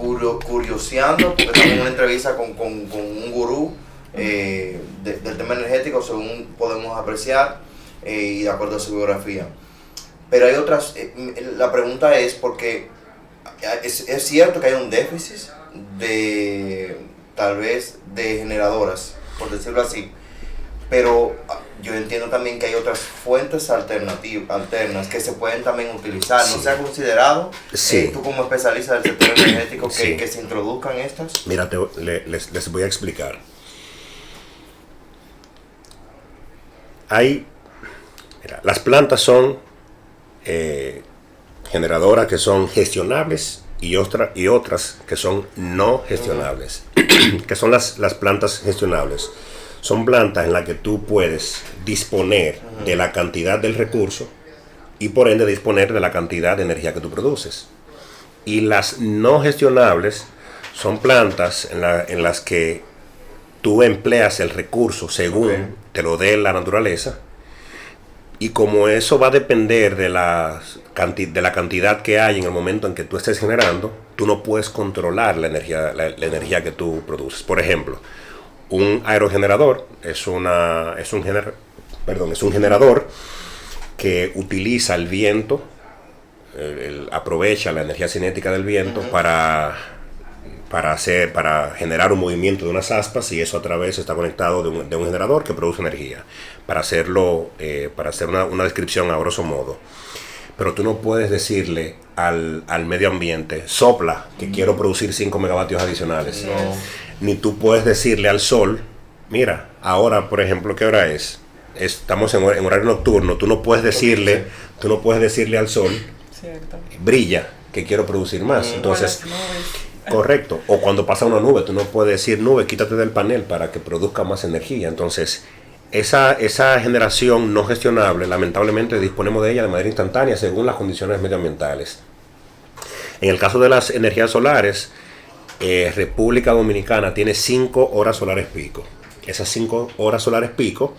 curioseando, porque estamos en una entrevista con un gurú del tema energético, según podemos apreciar, y de acuerdo a su biografía. Pero hay otras, la pregunta es porque es cierto que hay un déficit tal vez de generadoras, por decirlo así, pero yo entiendo también que hay otras fuentes alternas que se pueden también utilizar. ¿No se ha considerado, tú como especialista del sector energético, que se introduzcan estas?
Mira, les voy a explicar. Las plantas son generadoras que son gestionables y otras que son no gestionables. ¿Qué son las plantas gestionables? Son plantas en las que tú puedes disponer de la cantidad del recurso y por ende disponer de la cantidad de energía que tú produces. Y las no gestionables son plantas en las que tú empleas el recurso según te lo dé la naturaleza. Y como eso va a depender de la cantidad que hay en el momento en que tú estés generando, tú no puedes controlar la energía que tú produces. Por ejemplo, un aerogenerador es un generador que utiliza el viento, aprovecha la energía cinética del viento para generar un movimiento de unas aspas, y eso a través está conectado de un generador que produce energía. Para hacer una descripción a grosso modo. Pero tú no puedes decirle al medio ambiente, sopla, que quiero producir 5 megavatios adicionales.
No.
Ni tú puedes decirle al sol, mira, ahora, por ejemplo, ¿qué hora es? Estamos en horario nocturno. Tú no puedes decirle al sol,
Cierto.
brilla, que quiero producir más. Entonces, correcto. O cuando pasa una nube, tú no puedes decir, nube, quítate del panel para que produzca más energía. Entonces, esa generación no gestionable, lamentablemente disponemos de ella de manera instantánea según las condiciones medioambientales. En el caso de las energías solares, República Dominicana tiene 5 horas solares pico. Esas 5 horas solares pico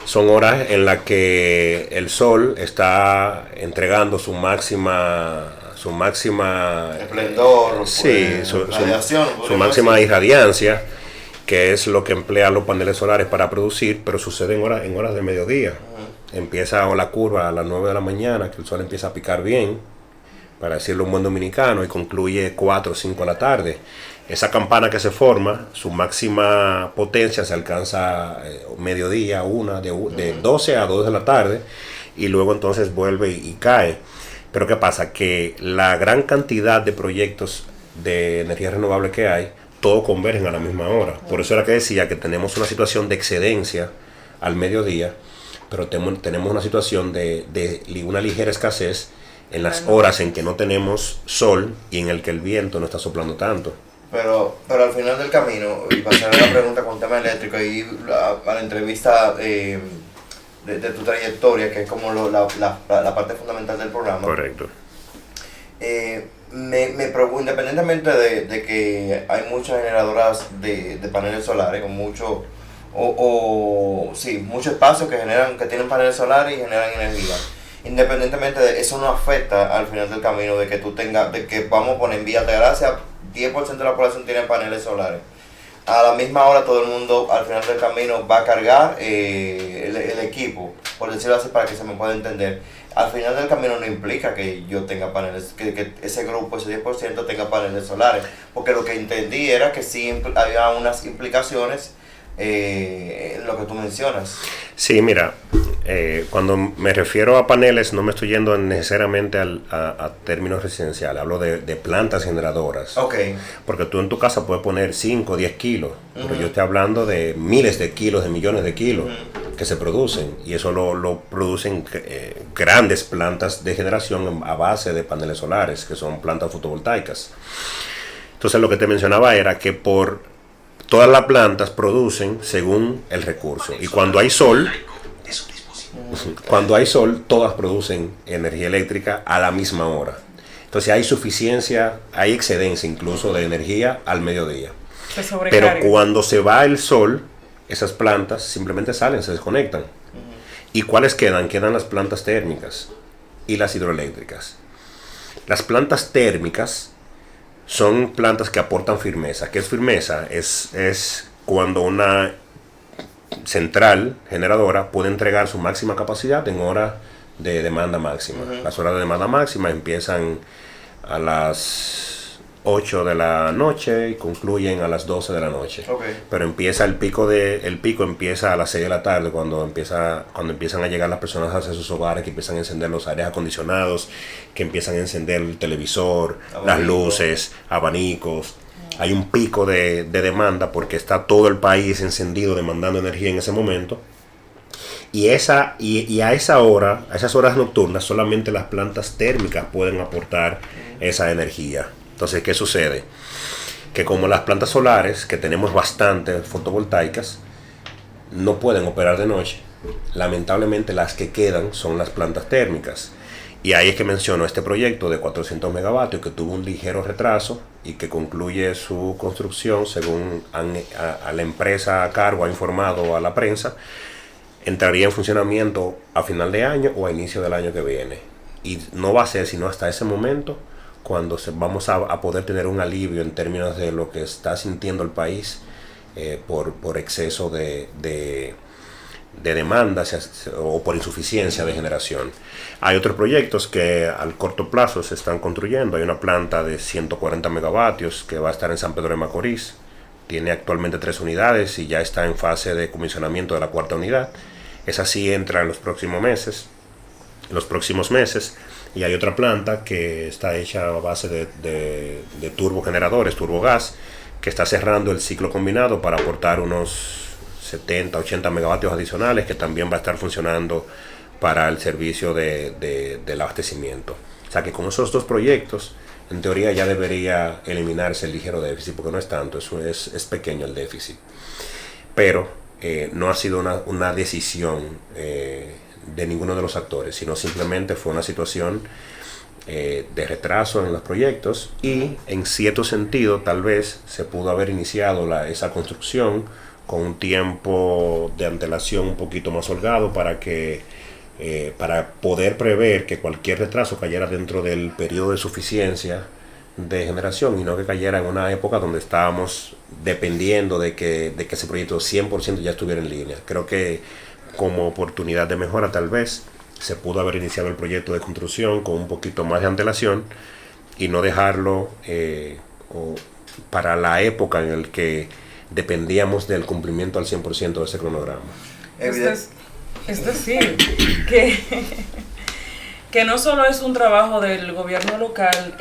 son horas en las que el sol está entregando su máxima
esplendor,
su máxima irradiancia, que es lo que emplean los paneles solares para producir, pero sucede en horas de mediodía. Empieza la curva a las 9 de la mañana, que el sol empieza a picar bien, para decirlo un buen dominicano, y concluye 4 o 5 de la tarde. Esa campana que se forma, su máxima potencia se alcanza mediodía, de 12 a 2 de la tarde, y luego entonces vuelve y cae. Pero ¿qué pasa? Que la gran cantidad de proyectos de energía renovable que hay, todos convergen a la misma hora. Por eso era que decía que tenemos una situación de excedencia al mediodía, pero tenemos una situación de una ligera escasez en las horas en que no tenemos sol y en el que el viento no está soplando tanto.
Pero al final del camino, y pasar a la pregunta con tema eléctrico y a la entrevista de tu trayectoria, que es como la parte fundamental del programa.
Correcto.
Me pregunto, independientemente de que hay muchas generadoras de paneles solares con mucho sí, muchos espacios que tienen paneles solares y generan energía. Independientemente de eso, no afecta al final del camino de que tú tengas, de que vamos a poner en Villa Altagracia, 10% de la población tiene paneles solares. A la misma hora todo el mundo al final del camino va a cargar el equipo, por decirlo así para que se me pueda entender. Al final del camino no implica que yo tenga paneles, que ese grupo, ese 10% tenga paneles solares, porque lo que entendí era que sí había unas implicaciones en lo que tú mencionas.
Sí, mira, cuando me refiero a paneles no me estoy yendo necesariamente a términos residenciales, hablo de plantas generadoras.
Okay.
Porque tú en tu casa puedes poner 5 o 10 kilos, pero yo estoy hablando de miles de kilos, de millones de kilos que se producen, y eso lo producen grandes plantas de generación a base de paneles solares, que son plantas fotovoltaicas. Entonces lo que te mencionaba era que todas las plantas producen según el recurso, y cuando hay sol, todas producen energía eléctrica a la misma hora. Entonces hay suficiencia, hay excedencia incluso de energía al mediodía. Pero cuando se va el sol, esas plantas simplemente salen, se desconectan. ¿Y cuáles quedan? Quedan las plantas térmicas y las hidroeléctricas. Las plantas térmicas son plantas que aportan firmeza. ¿Qué es firmeza? Es cuando una central generadora puede entregar su máxima capacidad en horas de demanda máxima. Las horas de demanda máxima empiezan a las 8 de la noche y concluyen a las 12 de la noche. Okay. Pero empieza el pico empieza a las 6 de la tarde cuando empiezan a llegar las personas hacia sus hogares, que empiezan a encender los aires acondicionados, que empiezan a encender el televisor, las luces, abanicos. Hay un pico de demanda porque está todo el país encendido demandando energía en ese momento. Y a esas horas nocturnas, solamente las plantas térmicas pueden aportar esa energía. Entonces, ¿qué sucede? Que como las plantas solares, que tenemos bastantes fotovoltaicas, no pueden operar de noche, lamentablemente las que quedan son las plantas térmicas. Y ahí es que menciono este proyecto de 400 megavatios que tuvo un ligero retraso y que concluye su construcción, según a la empresa a cargo ha informado a la prensa, entraría en funcionamiento a final de año o a inicio del año que viene. Y no va a ser sino hasta ese momento cuando vamos a poder tener un alivio en términos de lo que está sintiendo el país por exceso de demandas o por insuficiencia de generación. Hay otros proyectos que al corto plazo se están construyendo. Hay una planta de 140 megavatios que va a estar en San Pedro de Macorís. Tiene actualmente 3 unidades y ya está en fase de comisionamiento de la 4ª unidad. Esa sí entra en los próximos meses. Y hay otra planta que está hecha a base de turbogeneradores, turbogás, que está cerrando el ciclo combinado para aportar unos 70, 80 megavatios adicionales, que también va a estar funcionando para el servicio del abastecimiento. O sea que con esos 2 proyectos, en teoría ya debería eliminarse el ligero déficit, porque no es tanto, es pequeño el déficit. Pero no ha sido una decisión de ninguno de los actores, sino simplemente fue una situación de retraso en los proyectos, y en cierto sentido tal vez se pudo haber iniciado esa construcción con un tiempo de antelación un poquito más holgado para poder prever que cualquier retraso cayera dentro del periodo de suficiencia de generación y no que cayera en una época donde estábamos dependiendo de que ese proyecto 100% ya estuviera en línea. Creo que como oportunidad de mejora tal vez se pudo haber iniciado el proyecto de construcción con un poquito más de antelación y no dejarlo para la época en la que dependíamos del cumplimiento al 100% de ese cronograma.
Es decir, que no solo es un trabajo del gobierno local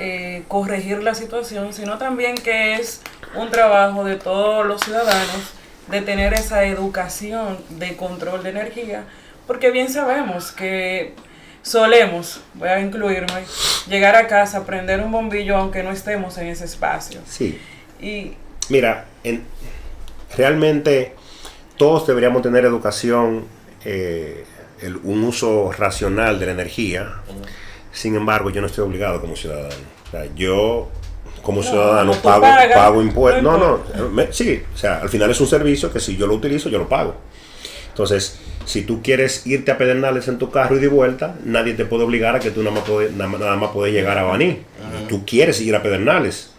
corregir la situación, sino también que es un trabajo de todos los ciudadanos de tener esa educación de control de energía, porque bien sabemos que solemos, voy a incluirme, llegar a casa, prender un bombillo aunque no estemos en ese espacio.
Sí. Y mira, realmente todos deberíamos tener educación, un uso racional de la energía. Sin embargo, yo no estoy obligado como ciudadano. O sea, yo como ciudadano
como tú
pago impuestos.
no
Sí, o sea, al final es un servicio que si yo lo utilizo, yo lo pago. Entonces, si tú quieres irte a Pedernales en tu carro y de vuelta, nadie te puede obligar a que tú nada más puedes llegar a Baní. Tú quieres ir a Pedernales.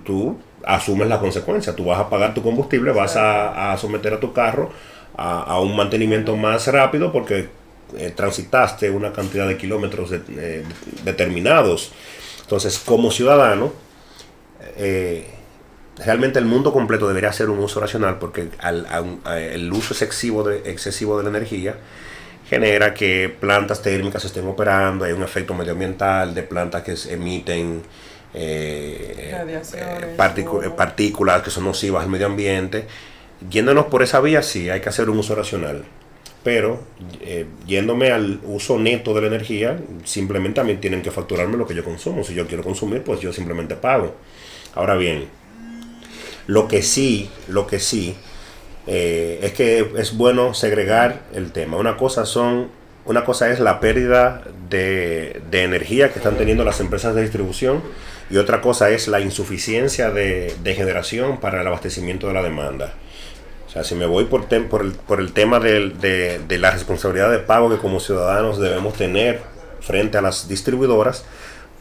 Tú asumes la consecuencia. Tú vas a pagar tu combustible, vas a someter a tu carro a un mantenimiento más rápido porque transitaste una cantidad de kilómetros determinados. Entonces, como ciudadano, realmente el mundo completo debería ser un uso racional porque el uso excesivo de la energía genera que plantas térmicas estén operando, hay un efecto medioambiental de plantas que emiten partículas que son nocivas al medio ambiente. Yéndonos por esa vía, sí, hay que hacer un uso racional. Pero yéndome al uso neto de la energía, simplemente a mí tienen que facturarme lo que yo consumo. Si yo quiero consumir, pues yo simplemente pago. Ahora bien, lo que sí es que es bueno segregar el tema. Una cosa es la pérdida de energía que están teniendo las empresas de distribución y otra cosa es la insuficiencia de generación para el abastecimiento de la demanda. O sea, si me voy por el tema de la responsabilidad de pago que como ciudadanos debemos tener frente a las distribuidoras,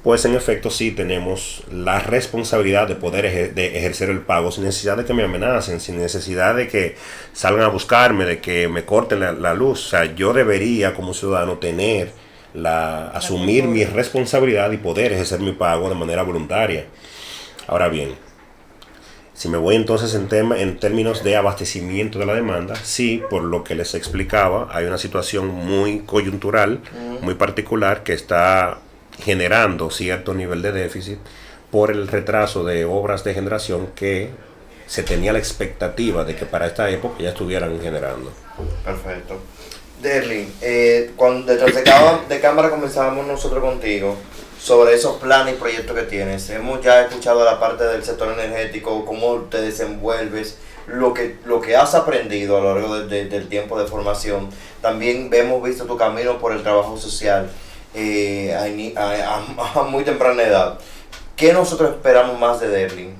pues en efecto sí tenemos la responsabilidad de poder ejercer el pago sin necesidad de que me amenacen, sin necesidad de que salgan a buscarme, de que me corten la luz. O sea, yo debería como ciudadano asumir mi responsabilidad y poder ejercer mi pago de manera voluntaria. Ahora bien, si me voy entonces en términos de abastecimiento de la demanda, sí, por lo que les explicaba, hay una situación muy coyuntural, muy particular que está generando cierto nivel de déficit por el retraso de obras de generación que se tenía la expectativa de que para esta época ya estuvieran generando.
Perfecto. Derlin, cuando detrás de cámara conversábamos nosotros contigo sobre esos planes y proyectos que tienes. Hemos ya escuchado la parte del sector energético, cómo te desenvuelves, lo que has aprendido a lo largo del tiempo de formación. También hemos visto tu camino por el trabajo social a muy temprana edad. ¿Qué nosotros esperamos más de Derlin?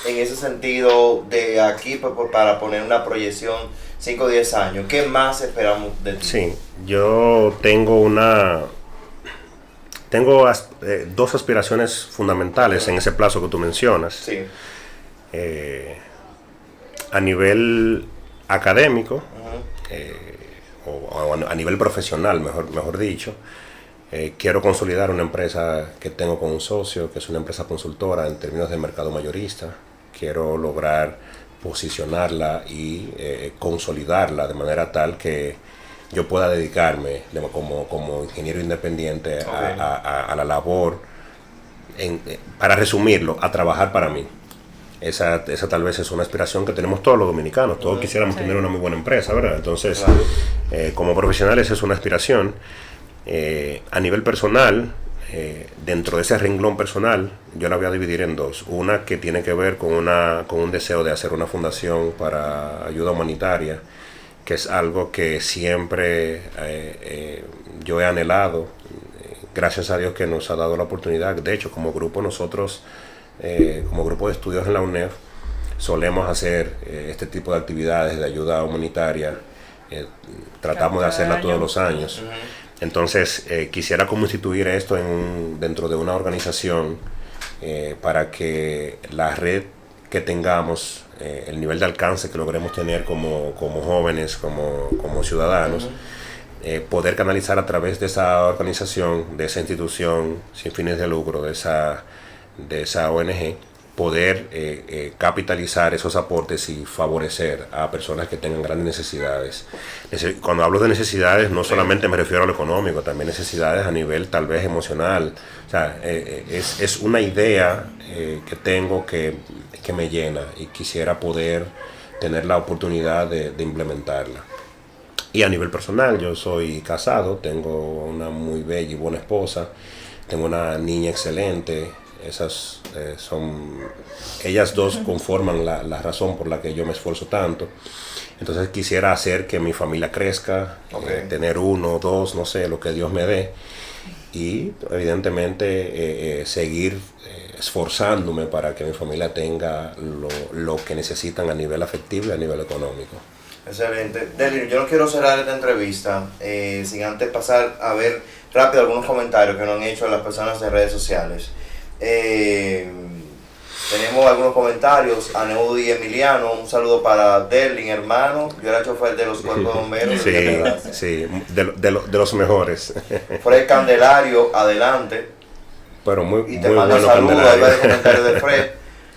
En ese sentido, de aquí para poner una proyección 5 o 10 años, ¿qué más esperamos de ti?
Sí, yo tengo dos aspiraciones fundamentales en ese plazo que tú mencionas.
Sí.
A nivel académico, o a nivel profesional, mejor dicho, quiero consolidar una empresa que tengo con un socio, que es una empresa consultora en términos de mercado mayorista. Quiero lograr posicionarla y consolidarla de manera tal que yo pueda dedicarme como ingeniero independiente a la labor, para resumirlo, a trabajar para mí. Esa tal vez es una aspiración que tenemos todos los dominicanos. Todos quisiéramos tener una muy buena empresa, ¿verdad? Entonces, como profesionales es una aspiración. A nivel personal, dentro de ese renglón personal, yo la voy a dividir en dos. Una que tiene que ver con un deseo de hacer una fundación para ayuda humanitaria, que es algo que siempre yo he anhelado, gracias a Dios que nos ha dado la oportunidad. De hecho, como grupo nosotros, como grupo de estudios en la UNEF, solemos hacer este tipo de actividades de ayuda humanitaria. Tratamos de hacerla todos los años. Entonces, quisiera como instituir esto dentro de una organización para que la red que tengamos, el nivel de alcance que logremos tener como jóvenes, como ciudadanos, poder canalizar a través de esa organización, de esa institución sin fines de lucro, de esa ONG, poder capitalizar esos aportes y favorecer a personas que tengan grandes necesidades. Cuando hablo de necesidades, no solamente me refiero a lo económico, también necesidades a nivel tal vez emocional. O sea, es una idea que tengo que me llena y quisiera poder tener la oportunidad de implementarla. Y a nivel personal, yo soy casado, tengo una muy bella y buena esposa, tengo una niña excelente. Ellas dos conforman la razón por la que yo me esfuerzo tanto. Entonces quisiera hacer que mi familia crezca, tener 1, 2, no sé, lo que Dios me dé, y evidentemente seguir esforzándome para que mi familia tenga lo que necesitan a nivel afectivo y a nivel económico.
Excelente. Delin, yo no quiero cerrar esta entrevista sin antes pasar a ver rápido algunos comentarios que nos han hecho las personas en redes sociales. Tenemos algunos comentarios. Aneudi Emiliano, un saludo para Delin, hermano. Yo era chofer de los cuerpos de bomberos.
Sí, de los mejores.
Fred Candelario, adelante.
Pero muy
Y te
muy
mando
bueno
saludos, hay
Candelario.
varios comentarios de Fred.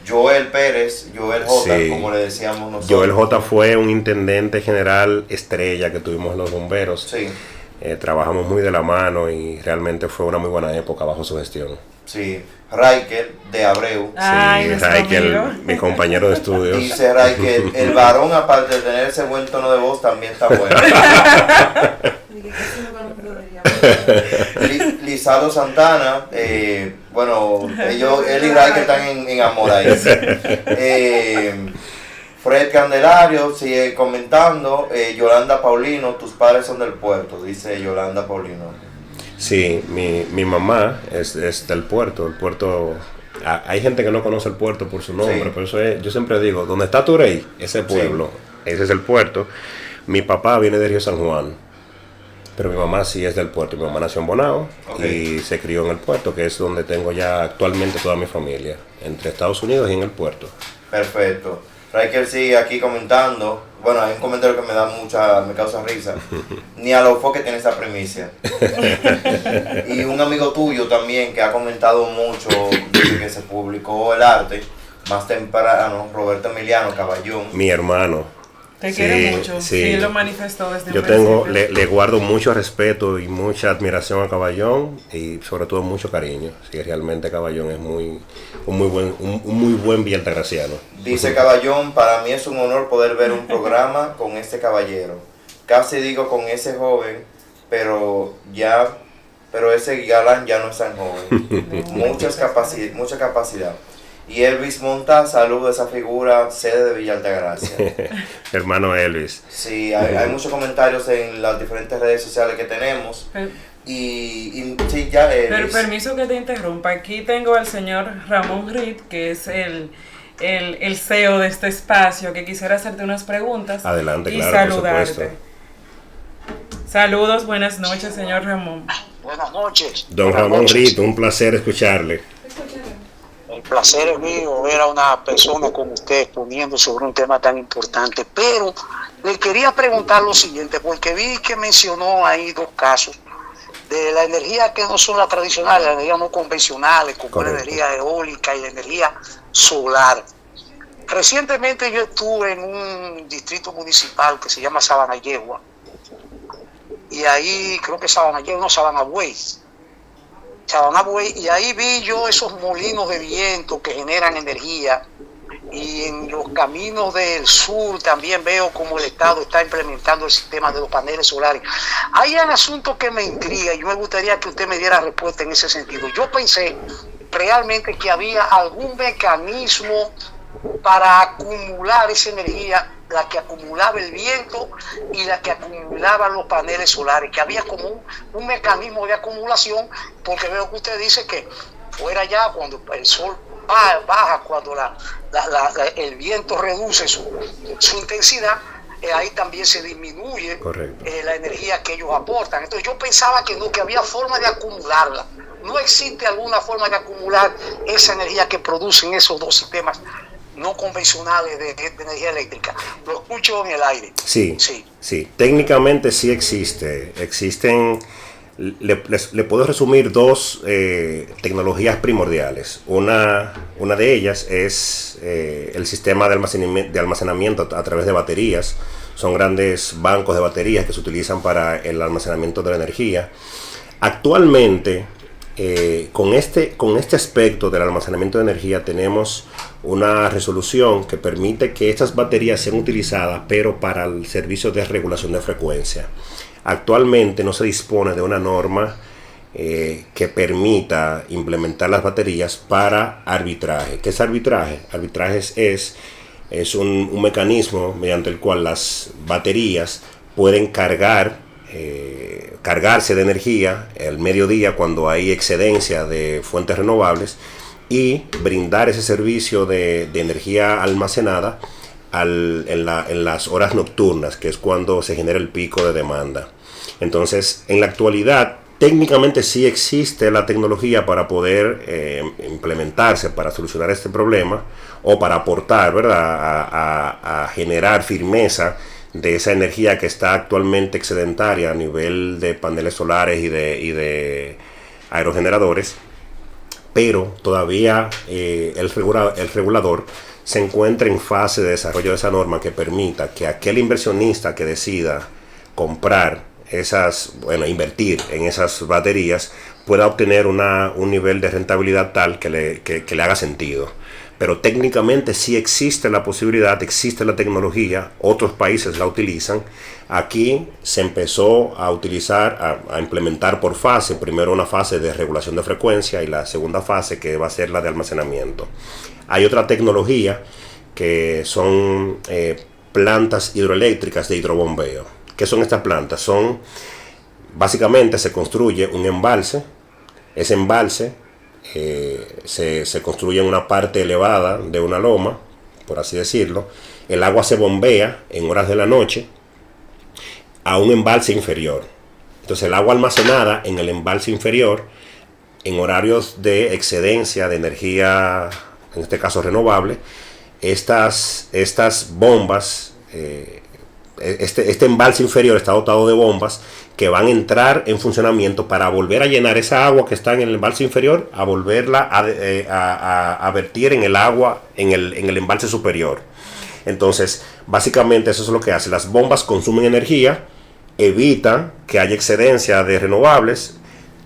Joel Pérez, Joel J,
Sí.
como le decíamos nosotros.
Joel J fue un intendente general estrella que tuvimos en los bomberos.
Sí,
Trabajamos muy de la mano y realmente fue una muy buena época bajo su gestión.
sí. Raikel de Abreu.
Ay,
Sí,
nuestro
Raikel,
amigo.
mi compañero de estudios.
Dice Raikel, el varón, aparte de tener ese buen tono de voz, también está bueno. Lizardo Santana, bueno, él y Raikel están en amor ahí. Fred Candelario sigue comentando, Yolanda Paulino, tus padres son del puerto, dice Yolanda Paulino.
Sí, mi mamá es del puerto. El puerto, hay gente que no conoce el puerto por su nombre,
Sí.
pero eso es, yo siempre digo, donde está Turey, ese pueblo, ese es el puerto. Mi papá viene de Río San Juan, pero mi mamá sí es del puerto. Mi mamá nació en Bonao y se crió en el puerto, que es donde tengo ya actualmente toda mi familia, entre Estados Unidos y en el puerto.
Perfecto. Raikel sigue aquí comentando. Bueno, hay un comentario que me causa risa. Ni a los que tiene esa primicia. Y un amigo tuyo también que ha comentado mucho desde que se publicó el arte, más temprano, Roberto Emiliano Caballón.
Mi hermano.
Te
Sí,
quiere mucho.
sí.
Sí, lo manifestó desde
Yo
un
tengo,
principio.
le guardo mucho respeto y mucha admiración a Caballón y sobre todo mucho cariño. Sí, realmente Caballón es un muy buen Vialtagraciano.
Dice Caballón, para mí es un honor poder ver un programa con este caballero. Casi digo con ese joven, pero ese galán ya no es tan joven. mucha capacidad. Y Elvis Monta, saludo a esa figura, sede de Villa Altagracia.
Hermano Elvis.
Sí, hay muchos comentarios en las diferentes redes sociales que tenemos.
Pero-
Y sí, ya
Pero
Elvis.
permiso que te interrumpa. Aquí tengo al señor Ramón Reed, que es el CEO de este espacio, que quisiera hacerte unas preguntas.
Adelante,
y
claro, por
saludarte.
supuesto.
Saludos, buenas noches, señor Ramón.
Buenas noches.
Don
Buenas
Ramón
noches.
Rito, un placer escucharle.
El placer es mío ver a una persona como usted exponiendo sobre un tema tan importante. Pero le quería preguntar lo siguiente, porque vi que mencionó ahí dos casos de la energía que no son las tradicionales, las energías no convencionales, como la
Correcto.
energía eólica y la energía solar. Recientemente yo estuve en un distrito municipal que se llama Sabanayegua, y ahí creo que Sabanayegua, no, Sabanabuey, y ahí vi yo esos molinos de viento que generan energía, y en los caminos del sur también veo como el Estado está implementando el sistema de los paneles solares. Hay un asunto que me intriga y me gustaría que usted me diera respuesta en ese sentido. Yo pensé realmente que había algún mecanismo para acumular esa energía, la que acumulaba el viento y la que acumulaba los paneles solares, que había como un mecanismo de acumulación, porque veo que usted dice que fuera ya cuando el sol baja, cuando el viento reduce su intensidad, ahí también se disminuye la energía que ellos aportan. Entonces yo pensaba que no, que había forma de acumularla. ¿No existe alguna forma de acumular esa energía que producen esos dos sistemas no convencionales de energía eléctrica? Lo escucho en el aire.
Sí. Técnicamente sí existe. Existen, le puedo resumir dos tecnologías primordiales. Una de ellas es el sistema de almacenamiento a través de baterías. Son grandes bancos de baterías que se utilizan para el almacenamiento de la energía. Actualmente, con este aspecto del almacenamiento de energía tenemos una resolución que permite que estas baterías sean utilizadas, pero para el servicio de regulación de frecuencia. Actualmente no se dispone de una norma que permita implementar las baterías para arbitraje. ¿Qué es arbitraje? Arbitraje es un mecanismo mediante el cual las baterías pueden cargarse de energía al mediodía cuando hay excedencia de fuentes renovables, y brindar ese servicio de energía almacenada en las horas nocturnas, que es cuando se genera el pico de demanda. Entonces, en la actualidad, técnicamente sí existe la tecnología para poder implementarse, para solucionar este problema o para aportar, ¿verdad?, a generar firmeza de esa energía que está actualmente excedentaria a nivel de paneles solares y de aerogeneradores, pero todavía el regulador se encuentra en fase de desarrollo de esa norma que permita que aquel inversionista que decida comprar invertir en esas baterías pueda obtener un nivel de rentabilidad tal que le haga sentido. Pero técnicamente sí existe la posibilidad, existe la tecnología, otros países la utilizan. Aquí se empezó a utilizar, a implementar por fase, primero una fase de regulación de frecuencia y la segunda fase que va a ser la de almacenamiento. Hay otra tecnología que son plantas hidroeléctricas de hidrobombeo. ¿Qué son estas plantas? Básicamente se construye un embalse. Ese embalse se construye en una parte elevada de una loma, por así decirlo. El agua se bombea en horas de la noche a un embalse inferior. Entonces el agua almacenada en el embalse inferior, en horarios de excedencia de energía, en este caso renovable, estas bombas, este embalse inferior está dotado de bombas que van a entrar en funcionamiento para volver a llenar esa agua que está en el embalse inferior, a volverla a vertir en el agua en el embalse superior. Entonces, básicamente eso es lo que hace. Las bombas consumen energía, evitan que haya excedencia de renovables.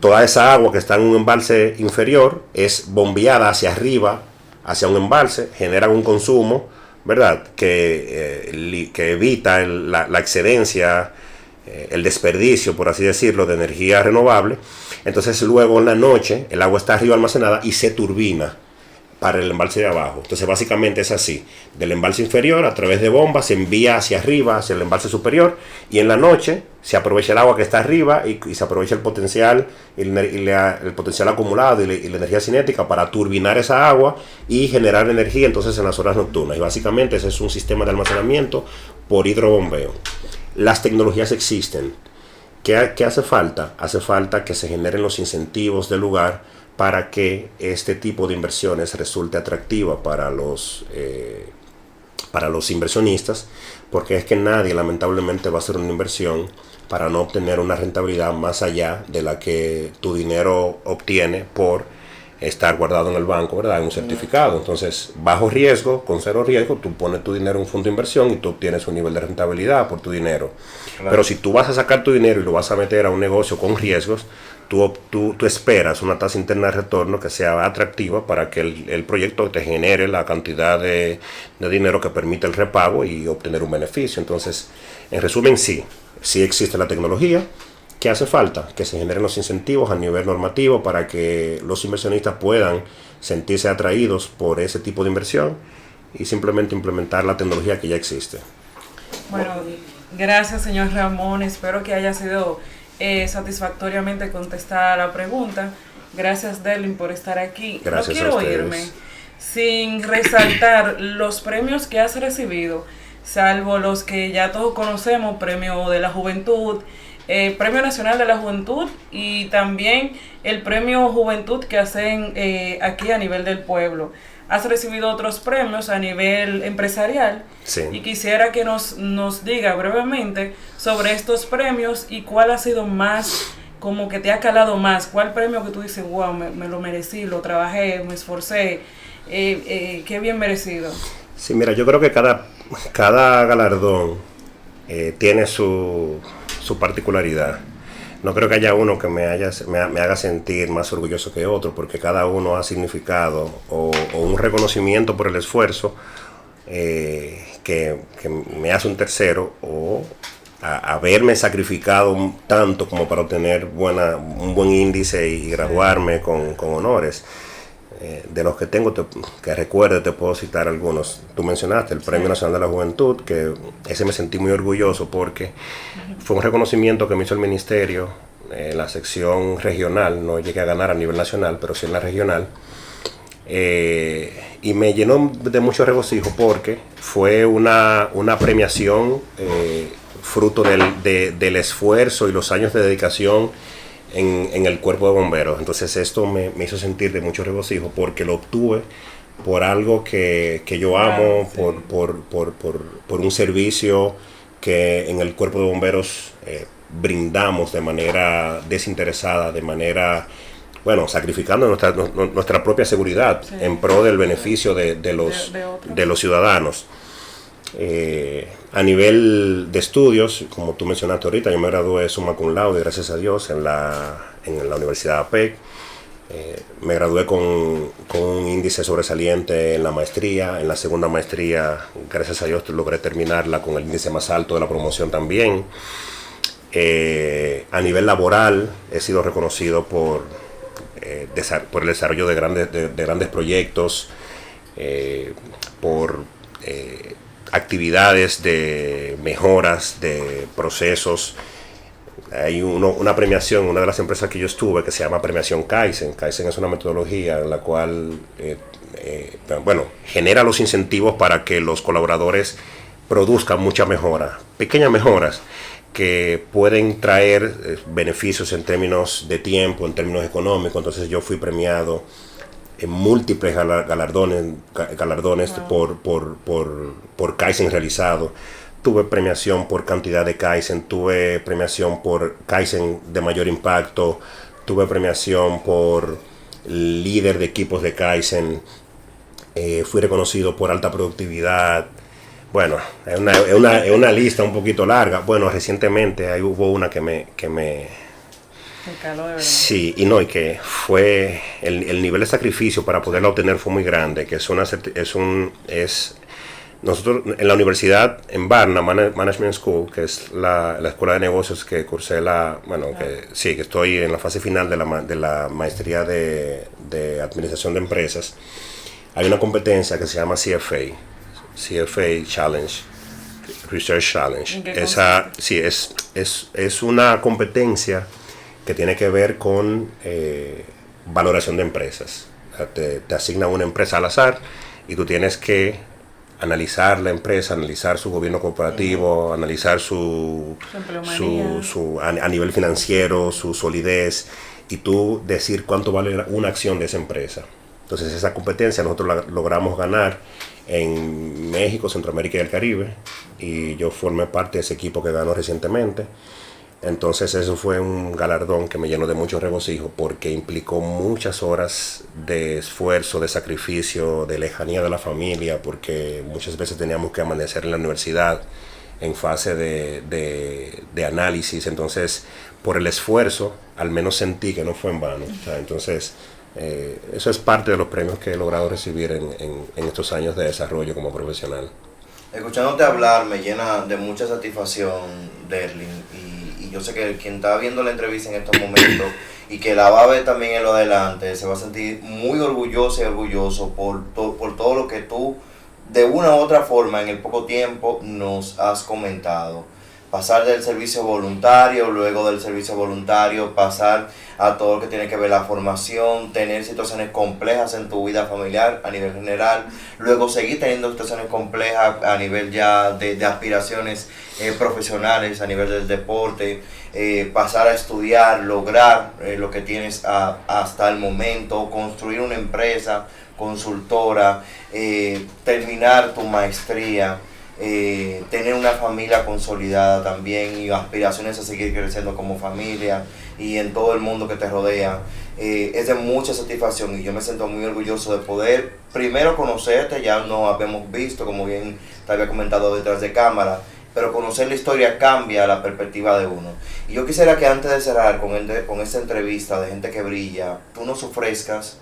Toda esa agua que está en un embalse inferior es bombeada hacia arriba, hacia un embalse, generan un consumo, ¿verdad?, que evita la excedencia, el desperdicio, por así decirlo, de energía renovable. Entonces luego en la noche el agua está arriba almacenada y se turbina para el embalse de abajo. Entonces básicamente es así: del embalse inferior a través de bombas se envía hacia arriba, hacia el embalse superior, y en la noche se aprovecha el agua que está arriba y se aprovecha el potencial el potencial acumulado y la energía cinética para turbinar esa agua y generar energía entonces en las horas nocturnas. Y básicamente ese es un sistema de almacenamiento por hidrobombeo. Las tecnologías existen. ¿Qué hace falta? Hace falta que se generen los incentivos del lugar para que este tipo de inversiones resulte atractiva para los inversionistas, porque es que nadie lamentablemente va a hacer una inversión para no obtener una rentabilidad más allá de la que tu dinero obtiene por estar guardado en el banco, ¿verdad?, en un certificado. Entonces, bajo riesgo, con cero riesgo, tú pones tu dinero en un fondo de inversión y tú obtienes un nivel de rentabilidad por tu dinero. Claro. Pero si tú vas a sacar tu dinero y lo vas a meter a un negocio con riesgos, tú esperas una tasa interna de retorno que sea atractiva para que el proyecto te genere la cantidad de dinero que permite el repago y obtener un beneficio. Entonces, en resumen, sí existe la tecnología. ¿Qué hace falta? Que se generen los incentivos a nivel normativo para que los inversionistas puedan sentirse atraídos por ese tipo de inversión y simplemente implementar la tecnología que ya existe.
Bueno, gracias, señor Ramón. Espero que haya sido satisfactoriamente contestada la pregunta. Gracias, Delvin, por estar aquí.
Gracias.
No quiero irme sin resaltar los premios que has recibido, salvo los que ya todos conocemos: Premio de la Juventud, Premio Nacional de la Juventud, y también el Premio Juventud que hacen aquí a nivel del pueblo. Has recibido otros premios a nivel empresarial.
Sí. Y
quisiera que nos diga brevemente sobre estos premios y cuál ha sido más, como que te ha calado más. ¿Cuál premio que tú dices, wow, me lo merecí, lo trabajé, me esforcé, qué bien merecido?
Sí, mira, yo creo que cada galardón tiene su particularidad. No creo que haya uno que me haga sentir más orgulloso que otro, porque cada uno ha significado o un reconocimiento por el esfuerzo que me hace un tercero, o haberme sacrificado tanto como para obtener un buen índice y graduarme con honores. De los que tengo, que recuerde, te puedo citar algunos. Tú mencionaste el Premio Nacional de la Juventud, que ese me sentí muy orgulloso porque fue un reconocimiento que me hizo el ministerio en la sección regional. No llegué a ganar a nivel nacional, pero sí en la regional. Y me llenó de mucho regocijo porque fue una premiación fruto del esfuerzo y los años de dedicación en el cuerpo de bomberos. Entonces esto me hizo sentir de mucho regocijo porque lo obtuve por algo que yo amo, sí. por un servicio que en el cuerpo de bomberos brindamos de manera desinteresada, de manera, bueno, sacrificando nuestra propia seguridad, sí, en pro del beneficio de los ciudadanos. A nivel de estudios, como tú mencionaste ahorita, yo me gradué summa cum laude, gracias a Dios, en la Universidad APEC. Me gradué con un índice sobresaliente en la maestría. En la segunda maestría, gracias a Dios, logré terminarla con el índice más alto de la promoción también. A nivel laboral, he sido reconocido por el desarrollo de grandes proyectos, por actividades de mejoras de procesos. Hay una premiación, una de las empresas que yo estuve, que se llama Premiación Kaizen. Kaizen es una metodología en la cual genera los incentivos para que los colaboradores produzcan muchas mejoras, pequeñas mejoras, que pueden traer beneficios en términos de tiempo, en términos económicos. Entonces yo fui premiado en múltiples galardones por Kaizen realizado. Tuve premiación por cantidad de Kaizen, tuve premiación por Kaizen de mayor impacto, tuve premiación por líder de equipos de Kaizen, fui reconocido por alta productividad. Bueno, es una lista un poquito larga. Bueno, recientemente ahí hubo una que me
caló de verdad.
Sí, y que fue el nivel de sacrificio para poderla obtener fue muy grande, que nosotros en la universidad en Barna Management School, que es la escuela de negocios que cursé que estoy en la fase final de la maestría de administración de empresas, hay una competencia que se llama CFA Challenge, Research Challenge. Esa sí es una competencia que tiene que ver con valoración de empresas. Te asignan una empresa al azar y tú tienes que analizar la empresa, analizar su gobierno corporativo, analizar a nivel financiero, su solidez, y tú decir cuánto vale una acción de esa empresa. Entonces esa competencia nosotros la logramos ganar en México, Centroamérica y el Caribe, y yo formé parte de ese equipo que ganó recientemente. Entonces eso fue un galardón que me llenó de mucho regocijo porque implicó muchas horas de esfuerzo, de sacrificio, de lejanía de la familia, porque muchas veces teníamos que amanecer en la universidad en fase de análisis. Entonces, por el esfuerzo, al menos sentí que no fue en vano. O sea, entonces, eso es parte de los premios que he logrado recibir en estos años de desarrollo como profesional.
Escuchándote hablar me llena de mucha satisfacción, Derlin, y yo sé que quien está viendo la entrevista en estos momentos y que la va a ver también en lo adelante se va a sentir muy orgulloso y orgulloso por todo lo que tú de una u otra forma en el poco tiempo nos has comentado. Pasar del servicio voluntario, luego del servicio voluntario, pasar a todo lo que tiene que ver la formación, tener situaciones complejas en tu vida familiar a nivel general, luego seguir teniendo situaciones complejas a nivel ya de aspiraciones profesionales, a nivel del deporte, pasar a estudiar, lograr lo que tienes hasta el momento, construir una empresa consultora, terminar tu maestría, tener una familia consolidada también y aspiraciones a seguir creciendo como familia y en todo el mundo que te rodea, es de mucha satisfacción y yo me siento muy orgulloso de poder primero conocerte. Ya nos habíamos visto, como bien te había comentado detrás de cámara, pero conocer la historia cambia la perspectiva de uno. Y yo quisiera que antes de cerrar con esta entrevista de Gente que Brilla, tú nos ofrezcas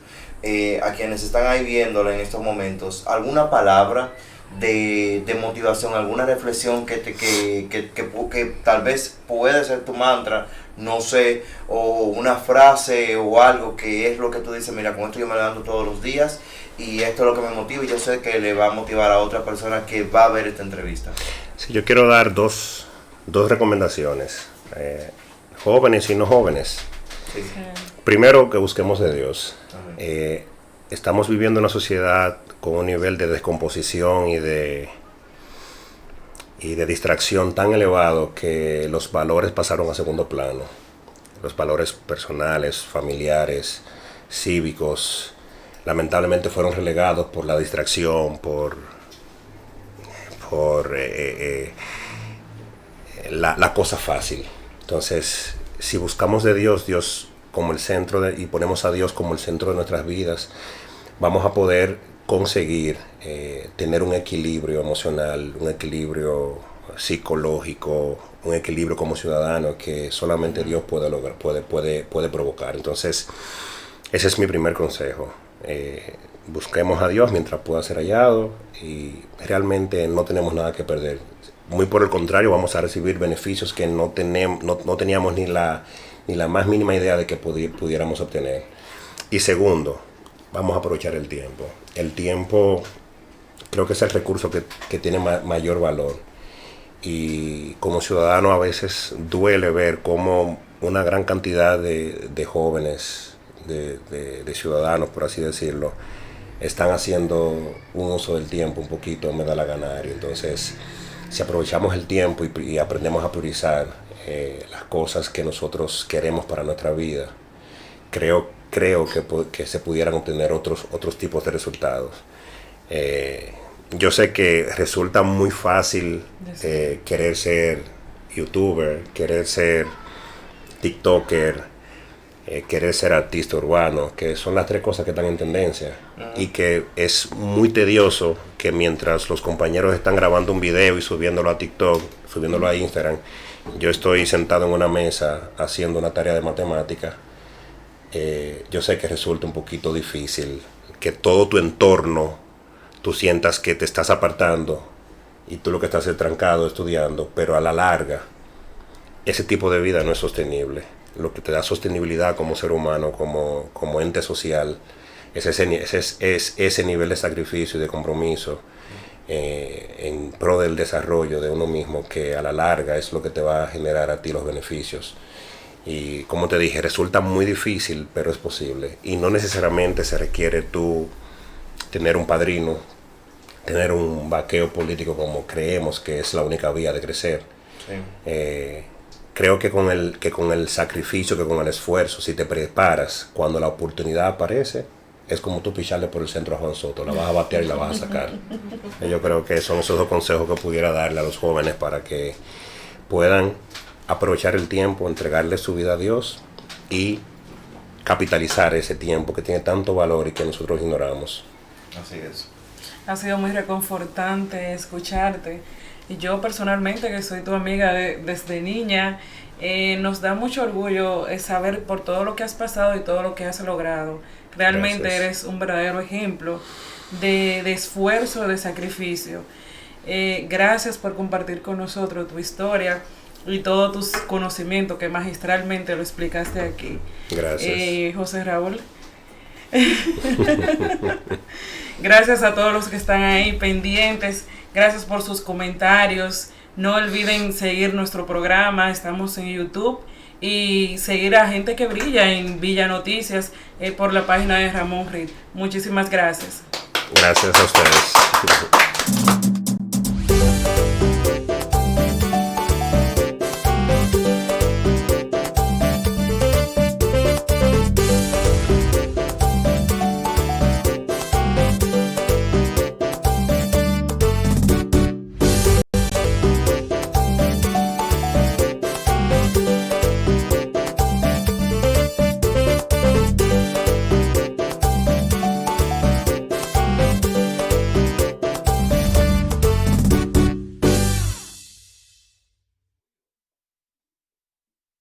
a quienes están ahí viéndola en estos momentos alguna palabra de motivación, alguna reflexión que tal vez puede ser tu mantra, no sé, o una frase o algo que es lo que tú dices, mira, con esto yo me levanto todos los días y esto es lo que me motiva y yo sé que le va a motivar a otra persona que va a ver esta entrevista.
Sí, yo quiero dar dos recomendaciones, jóvenes y no jóvenes. Sí. Primero, que busquemos de Dios. estamos viviendo una sociedad con un nivel de descomposición y de distracción tan elevado que los valores pasaron a segundo plano. Los valores personales, familiares, cívicos, lamentablemente fueron relegados por la distracción, por la cosa fácil. Entonces, si buscamos de Dios como el centro y ponemos a Dios como el centro de nuestras vidas, vamos a poder conseguir tener un equilibrio emocional, un equilibrio psicológico, un equilibrio como ciudadano que solamente Dios puede lograr, puede provocar. Entonces, ese es mi primer consejo. Busquemos a Dios mientras pueda ser hallado y realmente no tenemos nada que perder. Muy por el contrario, vamos a recibir beneficios que no teníamos ni la más mínima idea de que pudiéramos obtener. Y segundo, vamos a aprovechar el tiempo. El tiempo creo que es el recurso que tiene mayor valor. Y como ciudadano a veces duele ver cómo una gran cantidad de jóvenes, de ciudadanos, por así decirlo, están haciendo un uso del tiempo un poquito megaloganário. Entonces, si aprovechamos el tiempo y aprendemos a priorizar las cosas que nosotros queremos para nuestra vida, creo que se pudieran obtener otros tipos de resultados. Yo sé que resulta muy fácil querer ser youtuber, querer ser tiktoker, querer ser artista urbano, que son las tres cosas que están en tendencia. Y que es muy tedioso que mientras los compañeros están grabando un video y subiéndolo a TikTok, subiéndolo a Instagram, yo estoy sentado en una mesa haciendo una tarea de matemática. Yo sé que resulta un poquito difícil que todo tu entorno tú sientas que te estás apartando y tú lo que estás es trancado estudiando, pero a la larga ese tipo de vida no es sostenible. Lo que te da sostenibilidad como ser humano, como ente social, es ese nivel de sacrificio y de compromiso en pro del desarrollo de uno mismo, que a la larga es lo que te va a generar a ti los beneficios. Y como te dije, resulta muy difícil, pero es posible. Y no necesariamente se requiere tú tener un padrino, tener un vaqueo político como creemos que es la única vía de crecer. Sí. Creo que con el sacrificio, que con el esfuerzo, si te preparas, cuando la oportunidad aparece, es como tú picharle por el centro a Juan Soto, la vas a batear y la vas a sacar. Yo creo que son esos dos consejos que pudiera darle a los jóvenes para que puedan aprovechar el tiempo, entregarle su vida a Dios y capitalizar ese tiempo que tiene tanto valor y que nosotros ignoramos.
Así es.
Ha sido muy reconfortante escucharte. Y yo personalmente, que soy tu amiga desde niña, nos da mucho orgullo saber por todo lo que has pasado y todo lo que has logrado. Realmente Gracias. Eres un verdadero ejemplo de esfuerzo, de sacrificio. Gracias por compartir con nosotros tu historia y todos tus conocimientos que magistralmente lo explicaste aquí.
Gracias.
José Raúl. Gracias a todos los que están ahí pendientes. Gracias por sus comentarios. No olviden seguir nuestro programa. Estamos en YouTube. Y seguir a Gente que Brilla en Villa Noticias por la página de Ramón Reed. Muchísimas gracias.
Gracias a ustedes.